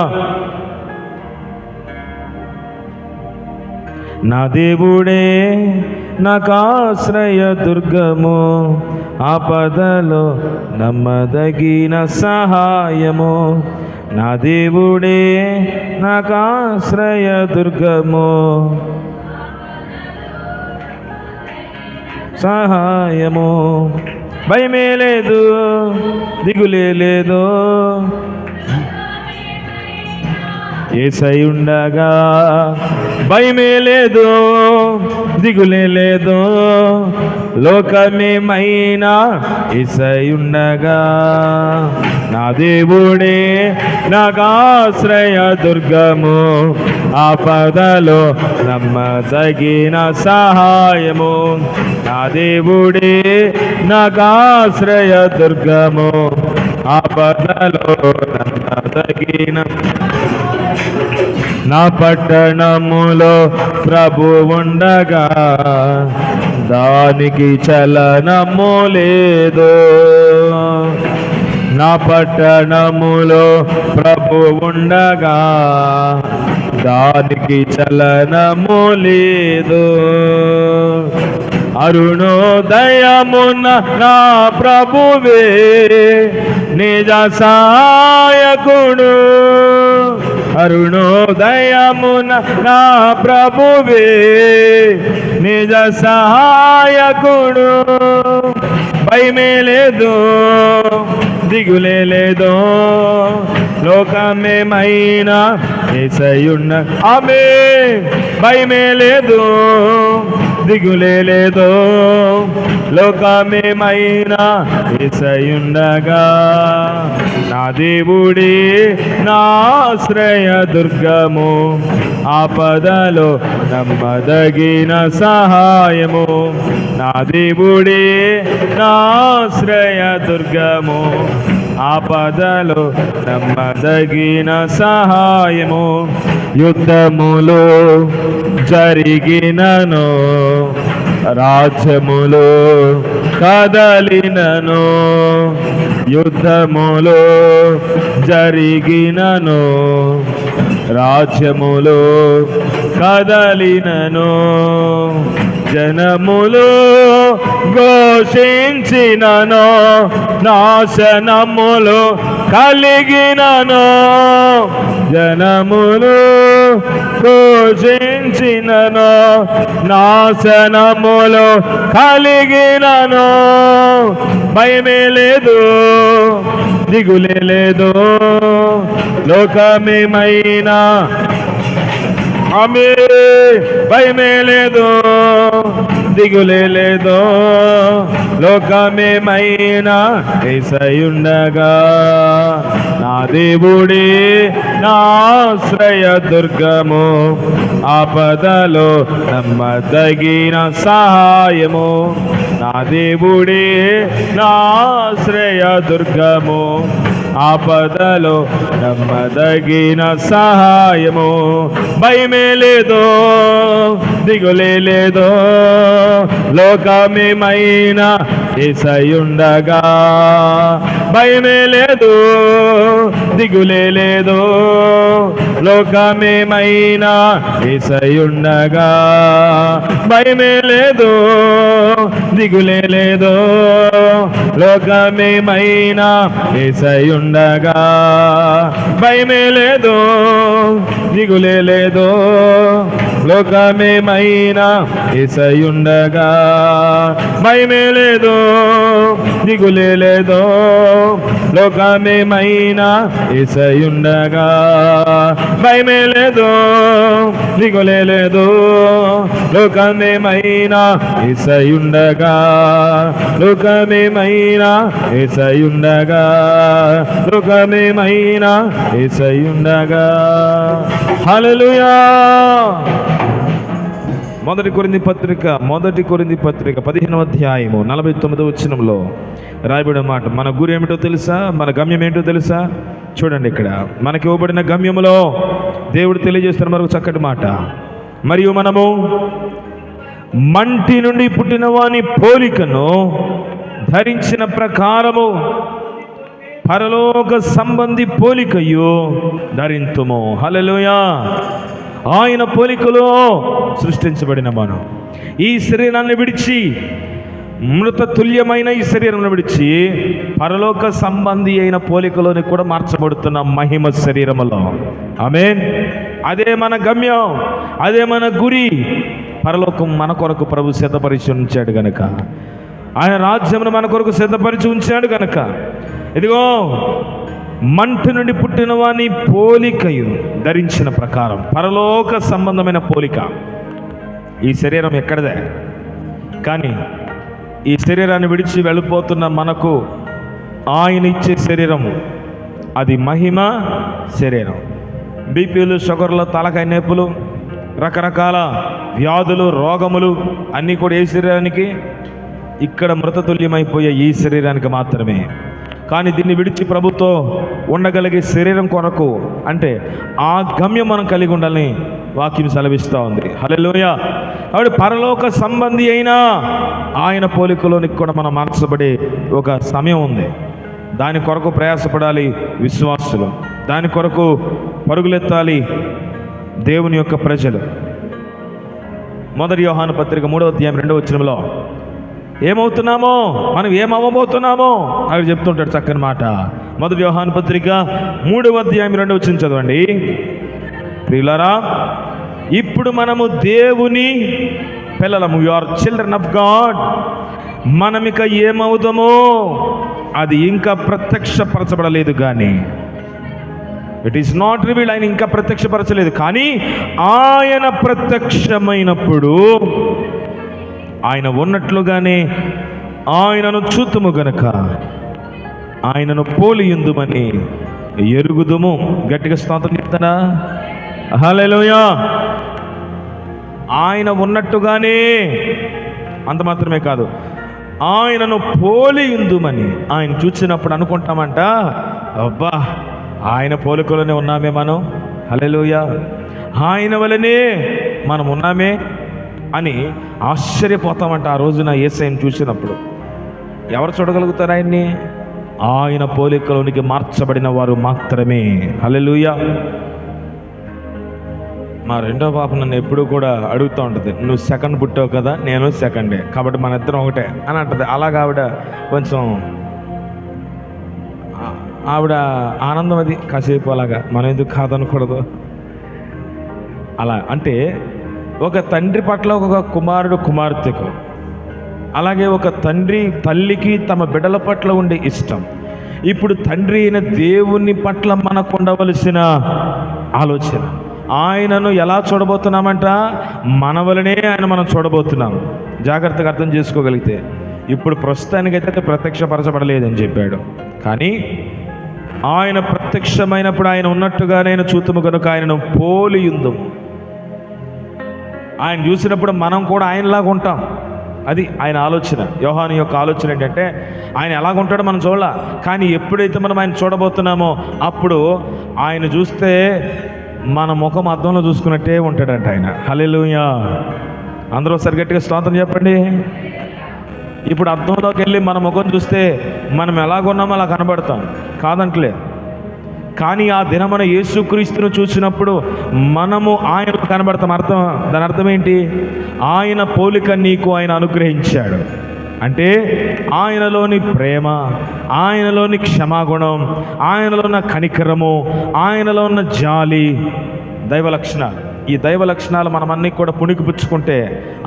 నా దేవుడే నాకాశ్రయ దుర్గము, ఆపదలో నమ్మదగిన సహాయము. నా దేవుడే నాకాశ్రయ దుర్గము, సహాయము. భయమే లేదు, దిగులే లేదు, యేసై ఉండగా భయమే లేదు, దిగులే లేదు. లోకమేమైనా యేసై ఉండగా, నా దేవుడే నాకాశ్రయ దుర్గము, ఆపదలో నమ్మదగిన సహాయము. నా దేవుడే నాకాశ్రయ దుర్గము, ఆపదలో నమ్మదగిన. నా పట్టణములో ప్రభు ఉండగా దానికి చలనము లేదు. నా పట్టణములో ప్రభు ఉండగా దానికి చలనము లేదు. అరుణోదయమున నా ప్రభువే నిజ సహాయకుడు, అరుణోదయమున నా ప్రభువే నిజ సహాయకుడు. భయమే లేదు, దిగులే లేదు, లోకమేమైనా యేసై ఉన్న. ఆమేన్. భయమే లేదు, దిగులే లేదు, లోకమేమైనా యేసై ఉండగా, నా దేవుడే నా ఆశ్రయ దుర్గము, ఆపదలో నమ్మదగిన సహాయము. నా దేవుడే నా ఆశ్రయ దుర్గము, ఆపదలో నమ్మదగిన సహాయము. యుద్ధములో జరిగినను, రాజ్యములో కదలినను, యుద్ధములో జరిగినను, రాజ్యములో కదలినను, జనములు ఘోషించినను, నాశనములు కలిగినను, జనములు ఘోషించినను, నాశనములు కలిగినను. భయమే లేదు, దిగులే లేదు, లోకమేమైనా. ఆమేన్. భయమే లేదు, దిగులే లేదు, లోకమేమైనా యేసై ఉండగా, నా దేవుడే నా ఆశ్రయ దుర్గము, ఆపదలో నమ్మదగిన సహాయము. నా దేవుడే నా ఆశ్రయ దుర్గము, ఆపదలో నమ్మదగిన సహాయము. భయమే లేదో, దిగులే లేదో, లోకమేమైనా యేసయ్యుండగా. భయమే లేదు, దిగులే లేదు, లోకమేమైనా యేసయ్యుండగా. భయమే లేదు, దిగులే లేదు, లోకమేమైనా యేసయ్యుండగా. భయమే లేదు, దిగులే లేదు, లోకమేమైనా యేసయ్యుండగా. భయమే లేదు, దిగులే లేదు, లోకమేమైనా యేసయ్యుండగా. భయమే లేదు, దిగులే లేదు, లోకమేమైనా యేసయ్యుండగా. లోకమేమైనా యేసయ్యుండగా, లోకమేమైనా యేసయ్యుండగా. హల్లెలూయా. మొదటి కొరింథీ పత్రిక 15వ అధ్యాయము 49వ వచనంలో రాయబడిన మాట. మన గురి ఏమిటో తెలుసా? మన గమ్యం ఏంటో తెలుసా? చూడండి, ఇక్కడ మనకి ఇవ్వబడిన గమ్యములో దేవుడు తెలియజేస్తున్న మరొక చక్కటి మాట. మరియు మనము మంటి నుండి పుట్టిన వాని పోలికను ధరించిన ప్రకారము పరలోక సంబంధి పోలికయు ధరింతుము. హల్లెలూయా. ఆయన పోలికలో సృష్టించబడిన మనం ఈ శరీరాన్ని విడిచి, మృత తుల్యమైన ఈ శరీరాన్ని విడిచి పరలోక సంబంధి అయిన పోలికలోని కూడా మార్చబడుతున్న మహిమ శరీరములో. ఆమేన్. అదే మన గమ్యం, అదే మన గురి. పరలోకం మన కొరకు ప్రభు సిద్ధపరిచి ఉంచాడు గనుక, ఆయన రాజ్యమును మన కొరకు సిద్ధపరిచి ఉంచాడు గనుక, ఇదిగో మంటి నుండి పుట్టిన వాని పోలికయు ధరించిన ప్రకారం, పరలోక సంబంధమైన పోలిక. ఈ శరీరం ఎక్కడదే, కానీ ఈ శరీరాన్ని విడిచి వెళ్ళిపోతున్న మనకు ఆయన ఇచ్చే శరీరము అది మహిమ శరీరం. బీపీలు, షుగర్లు, తలకాయ నొప్పులు, రకరకాల వ్యాధులు, రోగములు అన్నీ కూడా ఏ శరీరానికి? ఇక్కడ మృతతుల్యమైపోయే ఈ శరీరానికి మాత్రమే. కానీ దీన్ని విడిచి ప్రభుతో ఉండగలిగే శరీరం కొరకు, అంటే ఆ గమ్యం మనం కలిగి ఉండాలని వాక్యం సెలవిస్తూ ఉంది. హల్లెలూయా. కాబట్టి పరలోక సంబంధి అయినా ఆయన పోలికలోనికి కూడా మనం మార్చబడే ఒక సమయం ఉంది. దాని కొరకు ప్రయాసపడాలి విశ్వాసులు, దాని కొరకు పరుగులెత్తాలి దేవుని యొక్క ప్రజలు. మొదటి యోహాను పత్రిక 3వ అధ్యాయం 2వ వచనంలో ఏమవుతున్నామో, మనం ఏమవ్వబోతున్నామో అక్కడ చెప్తుంటాడు చక్కని మాట. మొదటి యోహాను పత్రిక 3వ అధ్యాయం 2వ వచనం చదవండి. ప్రియులారా, ఇప్పుడు మనము దేవుని పిల్లలము, you are children of God. మనమిక ఏమవుదామో అది ఇంకా ప్రత్యక్షపరచబడలేదు, కానీ ఇట్ ఈస్ నాట్ రివీల్డ్. ఆయన ఇంకా ప్రత్యక్షపరచలేదు, కానీ ఆయన ప్రత్యక్షమైనప్పుడు ఆయన ఉన్నట్లుగానే ఆయనను చూతుము గనక ఆయనను పోలియుందుమని ఎరుగుదుము. గట్టిగా స్తోత్రం చెప్తారా? హల్లెలూయా. ఆయన ఉన్నట్టుగానే, అంత మాత్రమే కాదు, ఆయనను పోలియుందుమని. ఆయన చూసినప్పుడు అనుకుంటామంట, అబ్బా ఆయన పోలికలోనే ఉన్నామే మనం. హల్లెలూయా. ఆయన వలనే మనం ఉన్నామే అని ఆశ్చర్యపోతామంట ఆ రోజున యేసయ్యను చూసినప్పుడు. ఎవరు చూడగలుగుతారు ఆయన్ని? ఆయన పోలికలోనికి మార్చబడిన వారు మాత్రమే. హల్లెలూయా. మా రెండో పాప నన్ను ఎప్పుడు కూడా అడుగుతూ ఉంటుంది, నువ్వు సెకండ్ పుట్టావు కదా, నేను సెకండే, కాబట్టి మన ఇద్దరం ఒకటే అని అంటుంది. అలాగా ఆవిడ కొంచెం ఆవిడ ఆనందం అది కాసేపు, అలాగా మనం ఎందుకు కాదనకూడదు. అలా అంటే ఒక తండ్రి పట్ల ఒక కుమారుడు కుమార్తెకు, అలాగే ఒక తండ్రి తల్లికి తమ బిడ్డల పట్ల ఉండే ఇష్టం. ఇప్పుడు తండ్రి అయిన దేవుని పట్ల మనకు ఉండవలసిన ఆలోచన, ఆయనను ఎలా చూడబోతున్నామంట? మన వలనే ఆయన మనం చూడబోతున్నాం. జాగ్రత్తగా అర్థం చేసుకోగలిగితే, ఇప్పుడు ప్రస్తుతానికైతే ప్రత్యక్షపరచబడలేదని చెప్పాడు, కానీ ఆయన ప్రత్యక్షమైనప్పుడు ఆయన ఉన్నట్టుగా నేను చూతుము కనుక ఆయనను పోలియుందుము. ఆయన చూసినప్పుడు మనం కూడా ఆయనలాగా ఉంటాం. అది ఆయన ఆలోచన. యోహాను యొక్క ఆలోచన ఏంటంటే ఆయన ఎలాగుంటాడో మనం చూడాల, కానీ ఎప్పుడైతే మనం ఆయన చూడబోతున్నామో అప్పుడు ఆయన చూస్తే మన ముఖం అద్దంలో చూసుకున్నట్టే ఉంటాడంట ఆయన. హల్లెలూయా! అందరూ ఒకసారి గట్టిగా స్తోత్రం చెప్పండి. ఇప్పుడు అద్దంలోకి వెళ్ళి మన ముఖం చూస్తే మనం ఎలాగున్నామో అలా కనబడతాం, కాదంటలే. కానీ ఆ దినమున యేసుక్రీస్తును చూసినప్పుడు మనము ఆయనకు కనబడతాం. దాని అర్థం ఏంటి? ఆయన పోలిక నీకు ఆయన అనుగ్రహించాడు అంటే ఆయనలోని ప్రేమ, ఆయనలోని క్షమాగుణం, ఆయనలో ఉన్న కనికరము, ఆయనలో ఉన్న జాలి, దైవ లక్షణాలు. ఈ దైవ లక్షణాలు మనమన్నీ కూడా పుణికిపుచ్చుకుంటే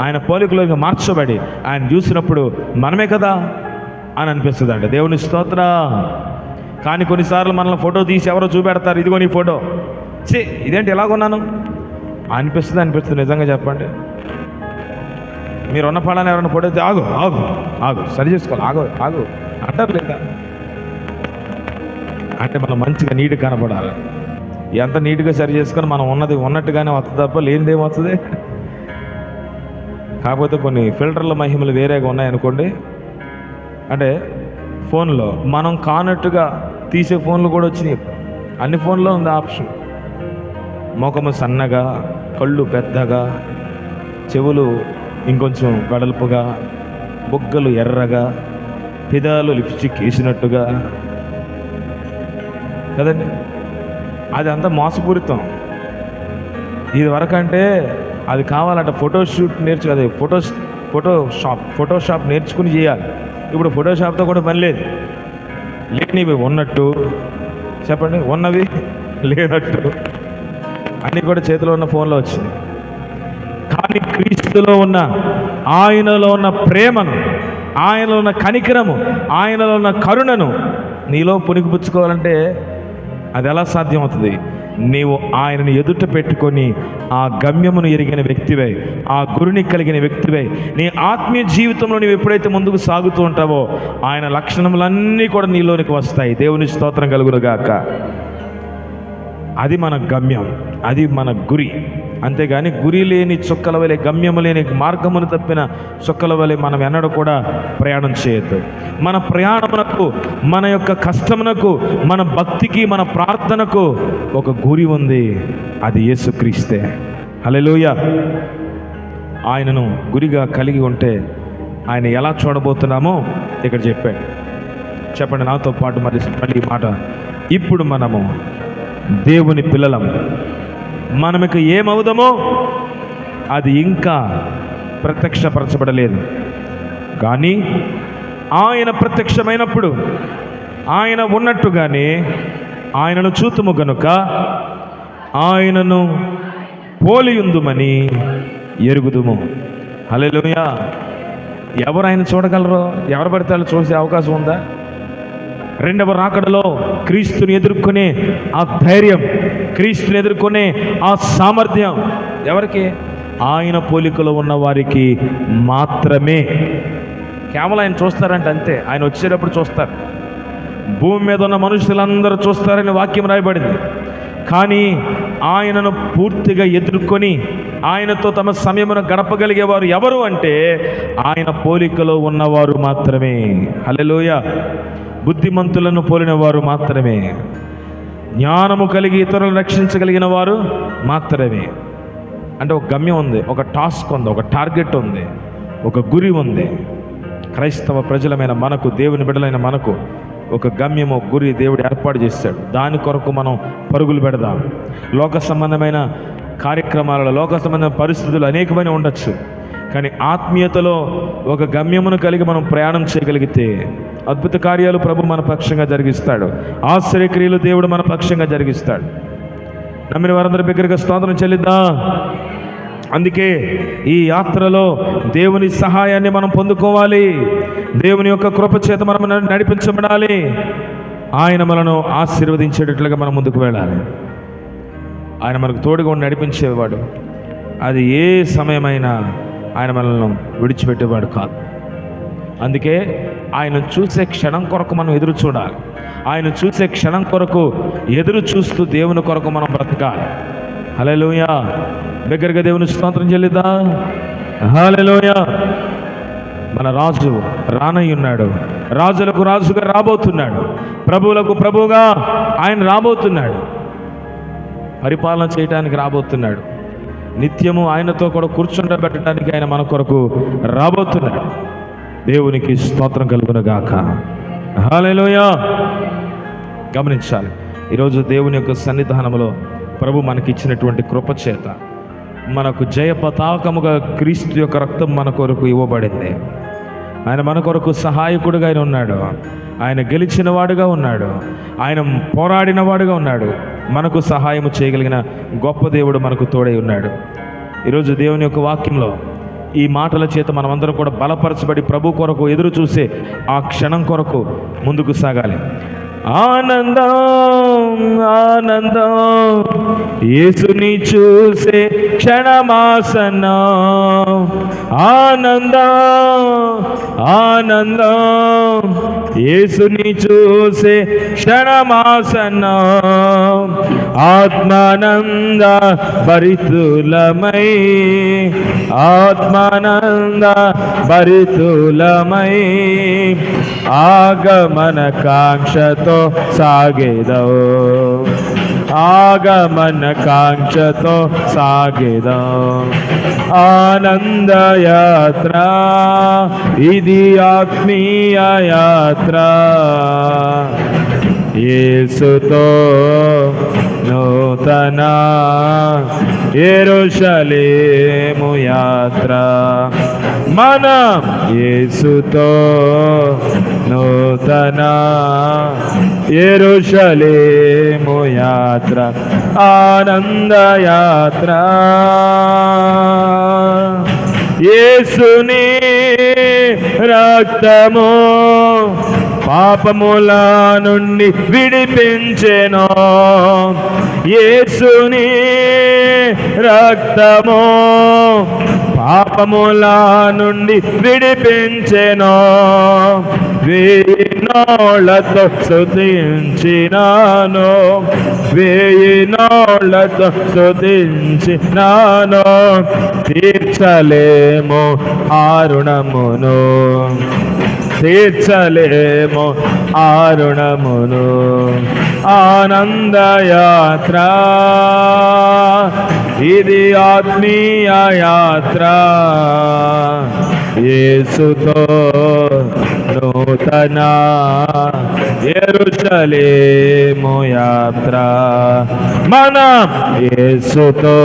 ఆయన పోలికలోకి మార్చబడి ఆయన చూసినప్పుడు మనమే కదా అని అనిపిస్తుంది అండి. దేవుని స్తోత్రం. కానీ కొన్నిసార్లు మనల్ని ఫోటో తీసి ఎవరో చూపెడతారు, ఇదిగో నీ ఫోటో, ఇదేంటి ఎలాగున్నాను అనిపిస్తుంది. నిజంగా చెప్పండి, మీరు ఉన్న పడాలని ఎవరైనా ఫోటో ఆగు ఆగు ఆగు సరి చేసుకోవాలి, ఆగు అంటారు లేదా? అంటే మనం మంచిగా నీట్గా కనపడాలి. ఎంత నీట్గా సరి చేసుకొని మనం ఉన్నది ఉన్నట్టుగానే వస్తుంది తప్ప లేనిదేం వస్తుంది. కాకపోతే కొన్ని ఫిల్టర్ల మహిమలు వేరేగా ఉన్నాయనుకోండి, అంటే ఫోన్లో మనం కానట్టుగా తీసే ఫోన్లు కూడా వచ్చినాయి. అన్ని ఫోన్లో ఉంది ఆప్షన్. ముఖము సన్నగా, కళ్ళు పెద్దగా, చెవులు ఇంకొంచెం వెడల్పుగా, బొగ్గలు ఎర్రగా, పెదాలు లిప్స్టిక్ వేసినట్టుగా కదండి. అది అంతా మోసపూరితం. ఇది వరకంటే అది కావాలంటే ఫోటోషూట్ అదే ఫోటోషాప్ నేర్చుకుని చేయాలి. ఇప్పుడు ఫోటోషాప్తో కూడా పని లేదు. లేనివి ఉన్నట్టు చెప్పండి, ఉన్నవి లేనట్టు అన్నీ కూడా చేతిలో ఉన్న ఫోన్లో వచ్చింది. కానీ క్రీస్తులో ఉన్న ఆయనలో ఉన్న ప్రేమను, ఆయనలో ఉన్న కనికరము, ఆయనలో ఉన్న కరుణను నీలో పుణికిపుచ్చుకోవాలంటే అది ఎలా సాధ్యమవుతుంది? నీవు ఆయనను ఎదుట పెట్టుకొని ఆ గమ్యమును ఎరిగిన వ్యక్తివై, ఆ గురిని కలిగిన వ్యక్తివై, నీ ఆత్మీయ జీవితంలో నీవు ఎప్పుడైతే ముందుకు సాగుతూ ఉంటావో ఆయన లక్షణములన్నీ కూడా నీలోనికి వస్తాయి. దేవుని స్తోత్రం కలుగునుగాక. అది మన గమ్యం, అది మన గురి. అంతేగాని గురి లేని చుక్కల వలె, గమ్యము లేని మార్గమును తప్పిన చుక్కల వలె మనం ఎన్నడూ కూడా ప్రయాణం చేయొద్దు. మన ప్రయాణమునకు, మన యొక్క కష్టమునకు, మన భక్తికి, మన ప్రార్థనకు ఒక గురి ఉంది. అది యేసుక్రీస్తే. హల్లెలూయా! ఆయనను గురిగా కలిగి ఉంటే ఆయన ఎలా చూడబోతున్నామో ఇక్కడ చెప్పాడు. చెప్పండి నాతో పాటు మళ్ళీ ఈ మాట. ఇప్పుడు మనము దేవుని పిల్లలం. మనకు ఏమవుదామో అది ఇంకా ప్రత్యక్షపరచబడలేదు. కానీ ఆయన ప్రత్యక్షమైనప్పుడు ఆయన ఉన్నట్టుగానే ఆయనను చూతుము గనుక ఆయనను పోలియుందుమని ఎరుగుదుము. హల్లెలూయా! ఎవరు ఆయన చూడగలరో? ఎవరు పడితే వాళ్ళు చూసే అవకాశం ఉందా? రెండవ రాకడలో క్రీస్తుని ఎదుర్కొనే ఆ ధైర్యం, క్రీస్తుని ఎదుర్కొనే ఆ సామర్థ్యం ఎవరికి? ఆయన పోలికలో ఉన్న వారికి మాత్రమే. కేవలం ఆయన చూస్తారంటే అంతే. ఆయన వచ్చేటప్పుడు చూస్తారు. భూమి మీద ఉన్న మనుషులందరూ చూస్తారని వాక్యం రాయబడింది. కానీ ఆయనను పూర్తిగా ఎదుర్కొని ఆయనతో తమ సమయమును గడపగలిగేవారు ఎవరు అంటే ఆయన పోలికలో ఉన్నవారు మాత్రమే. హల్లెలూయా! బుద్ధిమంతులను పోలిన వారు మాత్రమే, జ్ఞానము కలిగి ఇతరులను రక్షించగలిగిన వారు మాత్రమే. అంటే ఒక గమ్యం ఉంది, ఒక టాస్క్ ఉంది, ఒక టార్గెట్ ఉంది, ఒక గురి ఉంది. క్రైస్తవ ప్రజలమైన మనకు, దేవుని బిడ్డలైన మనకు ఒక గమ్యము, గురి దేవుడు ఏర్పాటు చేశాడు. దాని కొరకు మనం పరుగులు పెడదాం. లోక సంబంధమైన కార్యక్రమాలలో, లోక సంబంధమైన పరిస్థితులు అనేకమైన ఉండొచ్చు. కానీ ఆత్మీయతలో ఒక గమ్యమును కలిగి మనం ప్రయాణం చేయగలిగితే అద్భుత కార్యాలు ప్రభు మన పక్షంగా జరిగిస్తాడు. ఆశ్చర్యక్రియలు దేవుడు మన పక్షంగా జరిగిస్తాడు. నమ్మిన వారందరి దగ్గరగా స్తోత్రం చెల్లిద్దాం. అందుకే ఈ యాత్రలో దేవుని సహాయాన్ని మనం పొందుకోవాలి. దేవుని యొక్క కృప చేత మనం నడిపించబడాలి. ఆయన మనను ఆశీర్వదించేటట్లుగా మనం ముందుకు వెళ్ళాలి. ఆయన మనకు తోడుగా ఉండి నడిపించేవాడు. అది ఏ సమయమైనా ఆయన మనల్ని విడిచిపెట్టేవాడు కాదు. అందుకే ఆయన చూసే క్షణం కొరకు మనం ఎదురు చూడాలి. ఆయన చూసే క్షణం కొరకు ఎదురు చూస్తూ దేవుని కొరకు మనం బ్రతకాలి. హల్లెలూయా! దగ్గరగా దేవుని స్తోత్రం చెల్లిద్దాం. హల్లెలూయా! మన రాజు రానయ్యున్నాడు. రాజులకు రాజుగా రాబోతున్నాడు. ప్రభువులకు ప్రభువుగా ఆయన రాబోతున్నాడు. పరిపాలన చేయడానికి రాబోతున్నాడు. నిత్యము ఆయనతో కూడా కూర్చుండబెట్టడానికి ఆయన మన కొరకు రాబోతున్నాడు. దేవునికి స్తోత్రం కలుగునుగాక. హల్లెలూయా. గమనించాలి, ఈరోజు దేవుని యొక్క సన్నిధానంలో ప్రభు మనకిచ్చినటువంటి కృపచేత మనకు జయ పతాకముగా క్రీస్తు యొక్క రక్తం మన కొరకు ఇవ్వబడింది. ఆయన మన కొరకు సహాయకుడిగా ఆయన ఉన్నాడు. ఆయన గెలిచిన వాడుగా ఉన్నాడు. ఆయన పోరాడిన వాడుగా ఉన్నాడు. మనకు సహాయం చేయగలిగిన గొప్ప దేవుడు మనకు తోడై ఉన్నాడు. ఈరోజు దేవుని యొక్క వాక్యంలో ఈ మాటల చేత మనమందరం కూడా బలపరచబడి ప్రభు కొరకు ఎదురు చూసే ఆ క్షణం కొరకు ముందుకు సాగాలి. ఆనందం ఆనందం యేసుని చూసే క్షణమాసనం. ఆనందం ఆనందం యేసుని చూసే క్షణమాసనం. ఆత్మానంద భరితులమై ఆత్మానంద భరితులమై ఆగమన కాంక్షతో సాగేదవు. ఆగమన కాంక్షతో సాగేదం. ఆనందయాత్ర ఇది ఆత్మీయ యాత్ర. యేసుతో నూతన యెరూషలేము యాత్ర. మనం యేసుతో నూతన యెరూషలేము యాత్ర. ఆనంద యాత్ర. యేసుని రక్తము పాపముల నుండి విడిపించెను. యేసుని రక్తము పాపముల నుండి విడిపించెను. వేయి నోళ్లతో స్తుతించినాను. వేయి నోళ్లతో స్తుతించినాను. తీర్చలేము ఆ రుణమును. తీర్చలేము ఆ రుణమును. ఆనందయాత్ర ఇది ఆత్మీయ యాత్ర. యేసుతో నూతన యెరూషలేము యాత్ర. మనం యేసుతో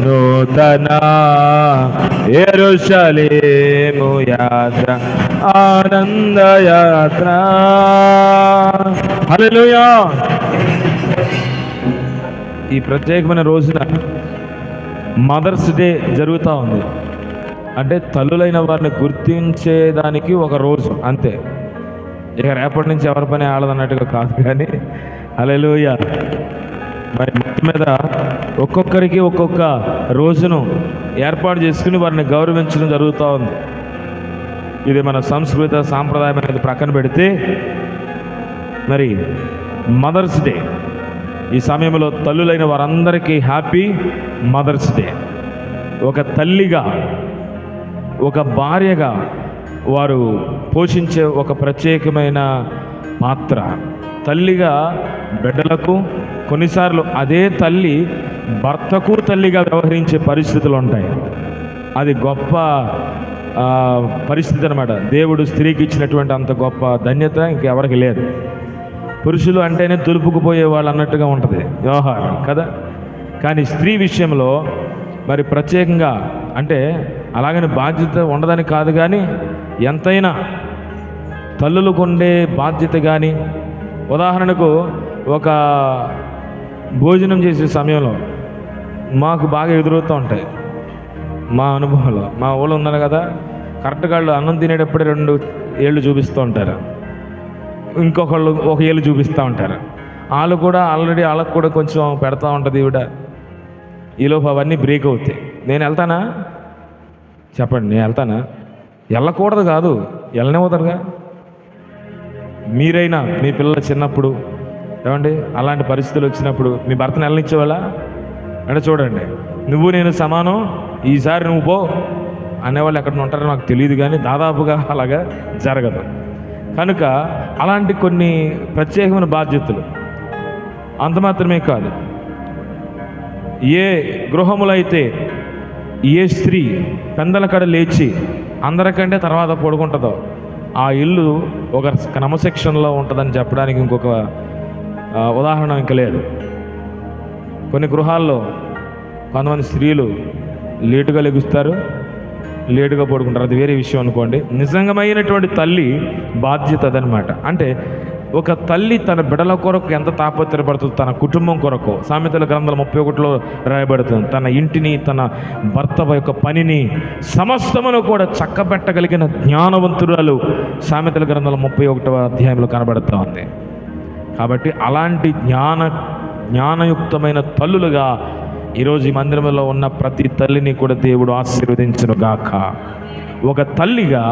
నూతన యెరూషలేము యాత్ర. ఆనంద యాత్ర. హల్లెలూయా. ఈ ప్రత్యేకమైన రోజున మదర్స్ డే జరుగుతూ ఉంది. అంటే తల్లులైన వారిని గుర్తించేదానికి ఒక రోజు అంతే. ఇక రేపటి నుంచి ఎవరి పని ఆడదన్నట్టుగా కాదు కానీ. హల్లెలూయా. మరి మొత్తం మీద ఒక్కొక్కరికి ఒక్కొక్క రోజును ఏర్పాటు చేసుకుని వారిని గౌరవించడం జరుగుతూ ఉంది. ఇది మన సంస్కృత సాంప్రదాయం అనేది ప్రక్కన పెడితే మరి మదర్స్ డే ఈ సమయంలో తల్లులైన వారందరికీ హ్యాపీ మదర్స్ డే. ఒక తల్లిగా ఒక భార్యగా వారు పోషించే ఒక ప్రత్యేకమైన పాత్ర. తల్లిగా బిడ్డలకు, కొన్నిసార్లు అదే తల్లి భర్తకు తల్లిగా వ్యవహరించే పరిస్థితులు ఉంటాయి. అది గొప్ప పరిస్థితి అన్నమాట. దేవుడు స్త్రీకి ఇచ్చినటువంటి అంత గొప్ప ధన్యత ఇంకెవరికి లేదు. పురుషులు అంటేనే తులుపుకుపోయే వాళ్ళు అన్నట్టుగా ఉంటుంది వ్యవహారం కదా. కానీ స్త్రీ విషయంలో మరి ప్రత్యేకంగా అంటే అలాగని బాధ్యత ఉండదని కాదు, కానీ ఎంతైనా తల్లులకు ఉండే బాధ్యత కానీ, ఉదాహరణకు ఒక భోజనం చేసే సమయంలో మాకు బాగా ఎదురవుతూ ఉంటాయి. మా అనుభవంలో మా ఊళ్ళో ఉన్నారు కదా, కరెక్ట్గా వాళ్ళు అన్నం తినేటప్పుడే 2 ఏళ్ళు చూపిస్తూ ఉంటారు, ఇంకొకళ్ళు 1 ఏళ్ళు చూపిస్తూ ఉంటారు. వాళ్ళు కూడా ఆల్రెడీ వాళ్ళకు కూడా కొంచెం పెడతా ఉంటుంది ఈవిడ. ఈలోపు అవన్నీ బ్రేక్ అవుతాయి. నేను వెళ్తానా చెప్పండి, నేను వెళ్తానా? వెళ్ళకూడదు కాదు, వెళ్ళనివ్వతారుగా. మీరైనా మీ పిల్లలు చిన్నప్పుడు ఏమండి అలాంటి పరిస్థితులు వచ్చినప్పుడు మీ భర్తను వెళ్ళనిచ్చేవాళ్ళ అంటే చూడండి, నువ్వు నేను సమానం, ఈసారి నువ్వు పో, అనేవాళ్ళు ఎక్కడ ఉంటారో నాకు తెలియదు, కానీ దాదాపుగా అలాగా జరగదు. కనుక అలాంటి కొన్ని ప్రత్యేకమైన బాధ్యతలు. అంత మాత్రమే కాదు, ఏ గృహములో అయితే ఏ స్త్రీ పెందల కడ లేచి అందరికంటే తర్వాత పడుకుంటుందో ఆ ఇల్లు ఒక క్రమశిక్షణలో ఉంటుందని చెప్పడానికి ఇంకొక ఉదాహరణ ఇంకా లేదు. కొన్ని గృహాల్లో కొంతమంది స్త్రీలు లేటుగా లెగుస్తారు, లేటుగా పడుకుంటారు, అది వేరే విషయం అనుకోండి. నిజంగమైనటువంటి తల్లి బాధ్యత అదనమాట. అంటే ఒక తల్లి తన బిడ్డల కొరకు ఎంత తాపత్రయపడుతుందో, తన కుటుంబం కొరకు. సామెతల గ్రంథం 31లో రాయబడుతుంది, తన ఇంటిని, తన భర్త యొక్క పనిని సమస్తమును కూడా చక్కబెట్టగలిగిన జ్ఞానవంతురాలు సామెతల గ్రంథం 31వ అధ్యాయంలో కనబడుతూ ఉంది. కాబట్టి అలాంటి జ్ఞానయుక్తమైన తల్లులుగా ఈరోజు ఈ మందిరంలో ఉన్న ప్రతి తల్లిని కూడా దేవుడు ఆశీర్వదించును గాక. ఒక తల్లిగా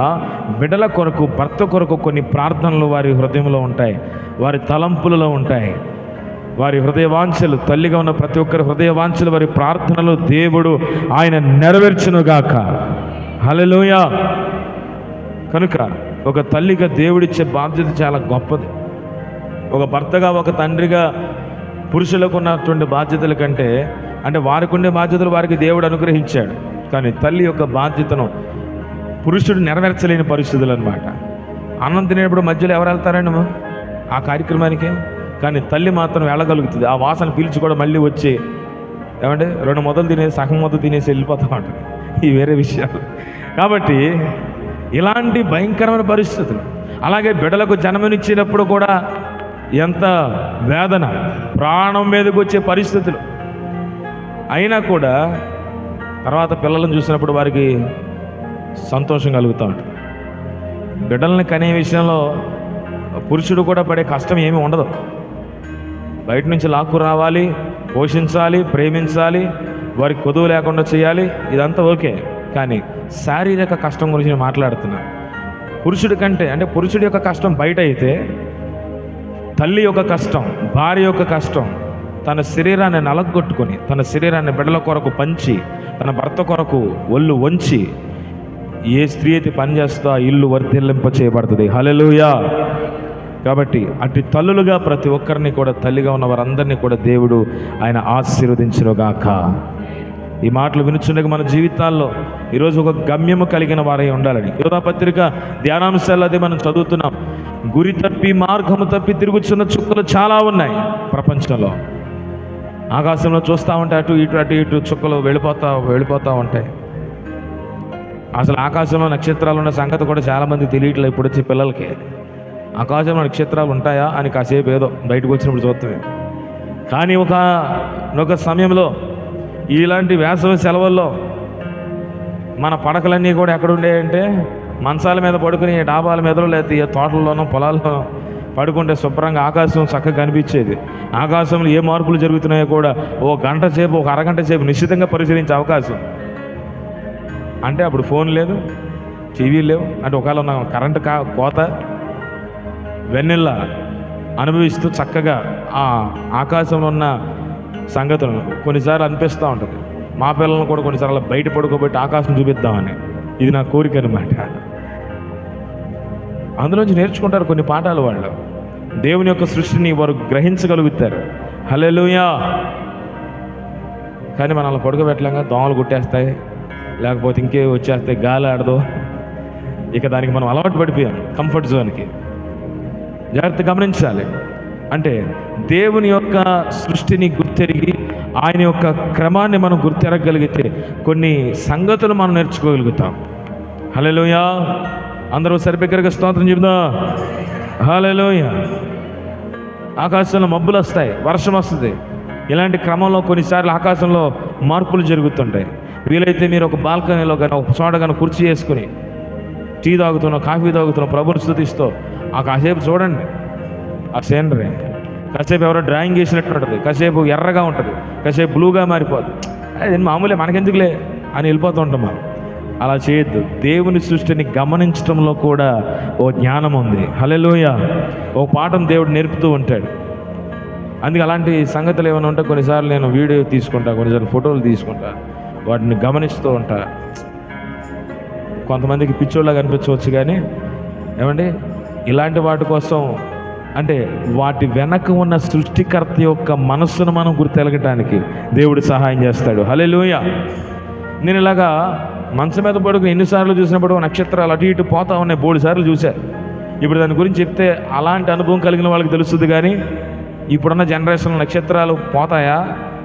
బిడ్డల కొరకు, భర్త కొరకు కొన్ని ప్రార్థనలు వారి హృదయంలో ఉంటాయి, వారి తలంపులలో ఉంటాయి, వారి హృదయవాంఛలు. తల్లిగా ఉన్న ప్రతి ఒక్కరి హృదయవాంఛలు, వారి ప్రార్థనలు దేవుడు ఆయన నెరవేర్చునుగాక. హల్లెలూయా. కనుక ఒక తల్లిగా దేవుడిచ్చే బాధ్యత చాలా గొప్పది. ఒక భర్తగా, ఒక తండ్రిగా పురుషులకు ఉన్నటువంటి బాధ్యతల కంటే, అంటే వారికి ఉండే బాధ్యతలు వారికి దేవుడు అనుగ్రహించాడు, కానీ తల్లి యొక్క బాధ్యతను పురుషుడు నెరవేర్చలేని పరిస్థితులు అనమాట. అన్నం తినేటప్పుడు మధ్యలో ఎవరు వెళ్తారండి ఆ కార్యక్రమానికి? కానీ తల్లి మాత్రం వెళ్ళగలుగుతుంది. ఆ వాసన పీల్చి కూడా మళ్ళీ వచ్చి ఏమంటే 2 మొదలు తినేసి సగం మొదలు తినేసి వెళ్ళిపోతూ ఉంటుంది. ఈ వేరే విషయాలు. కాబట్టి ఇలాంటి భయంకరమైన పరిస్థితులు. అలాగే బిడ్డలకు జన్మనిచ్చినప్పుడు కూడా ఎంత వేదన, ప్రాణం మీదకి వచ్చే పరిస్థితులు. అయినా కూడా తర్వాత పిల్లలను చూసినప్పుడు వారికి సంతోషం కలుగుతూ ఉంటుంది. బిడ్డల్ని కనే విషయంలో పురుషుడు కూడా పడే కష్టం ఏమీ ఉండదు. బయట నుంచి లాక్కు రావాలి, పోషించాలి, ప్రేమించాలి, వారికి కొదువు లేకుండా చేయాలి, ఇదంతా ఓకే. కానీ శారీరక కష్టం గురించి నేను మాట్లాడుతున్నాను. పురుషుడి కంటే, అంటే పురుషుడి యొక్క కష్టం బయట అయితే, తల్లి యొక్క కష్టం, భార్య యొక్క కష్టం, తన శరీరాన్ని నలగొట్టుకొని, తన శరీరాన్ని బిడ్డల కొరకు పంచి, తన భర్త కొరకు ఒళ్ళు వంచి ఏ స్త్రీ అయితే పనిచేస్తో ఆ ఇల్లు వర్ధిల్లింప చేయబడుతుంది. హల్లెలూయా. కాబట్టి అటు తల్లులుగా ప్రతి ఒక్కరిని కూడా, తల్లిగా ఉన్న వారందరినీ కూడా దేవుడు ఆయన ఆశీర్వదించునుగాక. ఈ మాటలు వినుచుండగా మన జీవితాల్లో ఈరోజు ఒక గమ్యము కలిగిన వారై ఉండాలని యోధా పత్రిక ధ్యానాంశాలు అది మనం చదువుతున్నాం. గురి తప్పి, మార్గము తప్పి తిరుగుతున్న చుక్కలు చాలా ఉన్నాయి ప్రపంచంలో. ఆకాశంలో చూస్తూ ఉంటే అటు ఇటు చుక్కలు వెళ్ళిపోతూ ఉంటాయి. అసలు ఆకాశంలో నక్షత్రాలు ఉన్న సంగతి కూడా చాలామంది తెలియట్లేదు. ఇప్పుడు వచ్చే పిల్లలకి ఆకాశంలో నక్షత్రాలు ఉంటాయా అని కాసేపు ఏదో బయటకు వచ్చినప్పుడు చూస్తామే. కానీ ఒక సమయంలో ఇలాంటి వేసవి సెలవుల్లో మన పడకలన్నీ కూడా ఎక్కడ ఉండేయంటే మంచాల మీద పడుకుని డాబాల మీదలో లేకపోతే తోటల్లోనో పొలాల్లో పడుకుంటే శుభ్రంగా ఆకాశం చక్కగా కనిపించేది. ఆకాశంలో ఏ మార్పులు జరుగుతున్నాయో కూడా ఓ గంట సేపు, ఒక అరగంట సేపు నిశ్చితంగా పరిశీలించే అవకాశం. అంటే అప్పుడు ఫోన్ లేదు, టీవీ లేవు. అంటే ఒకవేళ ఉన్న కరెంటు కోత, వెన్నెల్ల అనుభవిస్తూ చక్కగా ఆ ఆకాశంలో ఉన్న సంగతులను కొన్నిసార్లు అనిపిస్తూ ఉంటుంది. మా పిల్లలను కూడా కొన్నిసార్లు బయట పడుకోబెట్టి ఆకాశం చూపిద్దామని, ఇది నా కోరిక అనమాట. అందులోంచి నేర్చుకుంటారు కొన్ని పాఠాలు. వాళ్ళు దేవుని యొక్క సృష్టిని వారు గ్రహించగలుగుతారు. హల్లెలూయా. కానీ మనల్ని పడుకోబెట్టలేక దోమలు కుట్టేస్తాయి, లేకపోతే ఇంకే వచ్చేస్తాయి, గాలి ఆడదు. ఇక దానికి మనం అలవాటు పడిపోయాం, కంఫర్ట్ జోన్కి. జాగ్రత్త గమనించాలి. అంటే దేవుని యొక్క సృష్టిని గుర్తెరిగి ఆయన యొక్క క్రమాన్ని మనం గుర్తెరగలిగితే కొన్ని సంగతులు మనం నేర్చుకోగలుగుతాం. హల్లెలూయా. అందరూ సరిపెక్కరిగా స్తోత్రం చెబుదాం. హల్లెలూయా. ఆకాశంలో మబ్బులు వస్తాయి, వర్షం వస్తుంది. ఇలాంటి క్రమంలో కొన్నిసార్లు ఆకాశంలో మార్పులు జరుగుతుంటాయి. వీలైతే మీరు ఒక బాల్కనీలో కానీ, ఒక చోట కానీ కుర్చీ వేసుకుని టీ తాగుతున్నా, కాఫీ తాగుతున్నా, ప్రభుని స్తుతిస్తూ ఆ కాసేపు చూడండి ఆ సీనరీ. కాసేపు ఎవరో డ్రాయింగ్ వేసినట్టు ఉంటుంది, కాసేపు ఎర్రగా ఉంటుంది, కాసేపు బ్లూగా మారిపోదు. అది మామూలే, మనకెందుకులే అని వెళ్ళిపోతూ ఉంటాం మనం. అలా చేయొద్దు. దేవుని సృష్టిని గమనించడంలో కూడా ఓ జ్ఞానం ఉంది. హల్లెలూయా. ఓ పాఠం దేవుడు నేర్పుతూ ఉంటాడు. అందుకే అలాంటి సంగతులు ఏమైనా ఉంటే కొన్నిసార్లు నేను వీడియో తీసుకుంటా, కొన్నిసార్లు ఫోటోలు తీసుకుంటా, వాటిని గమనిస్తూ ఉంటా. కొంతమందికి పిచ్చోళ్ళగా కనిపించవచ్చు, కానీ ఏమండి ఇలాంటి వాటి కోసం అంటే వాటి వెనక ఉన్న సృష్టికర్త యొక్క మనస్సును మనం గుర్తెలగటానికి దేవుడు సహాయం చేస్తాడు. హల్లెలూయా. నేను ఇలాగా మంచం మీద పడుకుని ఎన్నిసార్లు చూసినప్పుడు నక్షత్రాలు అటు ఇటు పోతా ఉన్నాయి, 3 సార్లు చూశా. ఇప్పుడు దాని గురించి చెప్తే అలాంటి అనుభవం కలిగిన వాళ్ళకి తెలుస్తుంది, కానీ ఇప్పుడున్న జనరేషన్లో నక్షత్రాలు పోతాయా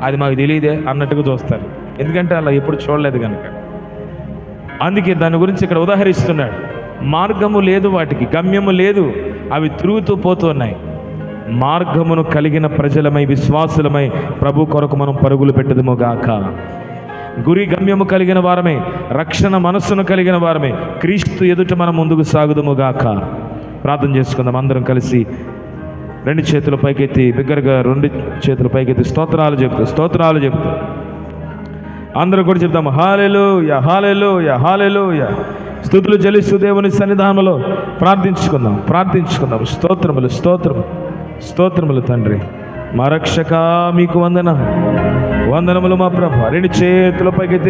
అది మాకు తెలియదే అన్నట్టుగా చూస్తారు, ఎందుకంటే అలా ఎప్పుడు చూడలేదు కనుక. అందుకే దాని గురించి ఇక్కడ ఉదాహరిస్తున్నాడు. మార్గము లేదు, వాటికి గమ్యము లేదు, అవి తిరుగుతూ పోతున్నాయి. మార్గమును కలిగిన ప్రజలమై విశ్వాసులమై ప్రభు కొరకు మనం పరుగులు పెట్టదుము గాక. గురి గమ్యము కలిగిన వారమే, రక్షణ మనస్సును కలిగిన వారమే, క్రీస్తు ఎదుట మనం ముందుకు సాగుదుము గాక. ప్రార్థన చేసుకుందాం అందరం కలిసి. 2 చేతుల పైకెత్తి, బిగ్గరగా 2 చేతుల పైకెత్తి స్తోత్రాలు చెప్తూ అందరూ కూడా చెప్దాం. హల్లెలూయా, హల్లెలూయా, హల్లెలూయా. స్తుతులు చెల్లిస్తూ దేవుని సన్నిధానంలో ప్రార్థించుకుందాం. స్తోత్రములు తండ్రి, మా రక్షక మీకు వందనములు మా ప్రభు. 2 చేతుల పైకెత్తి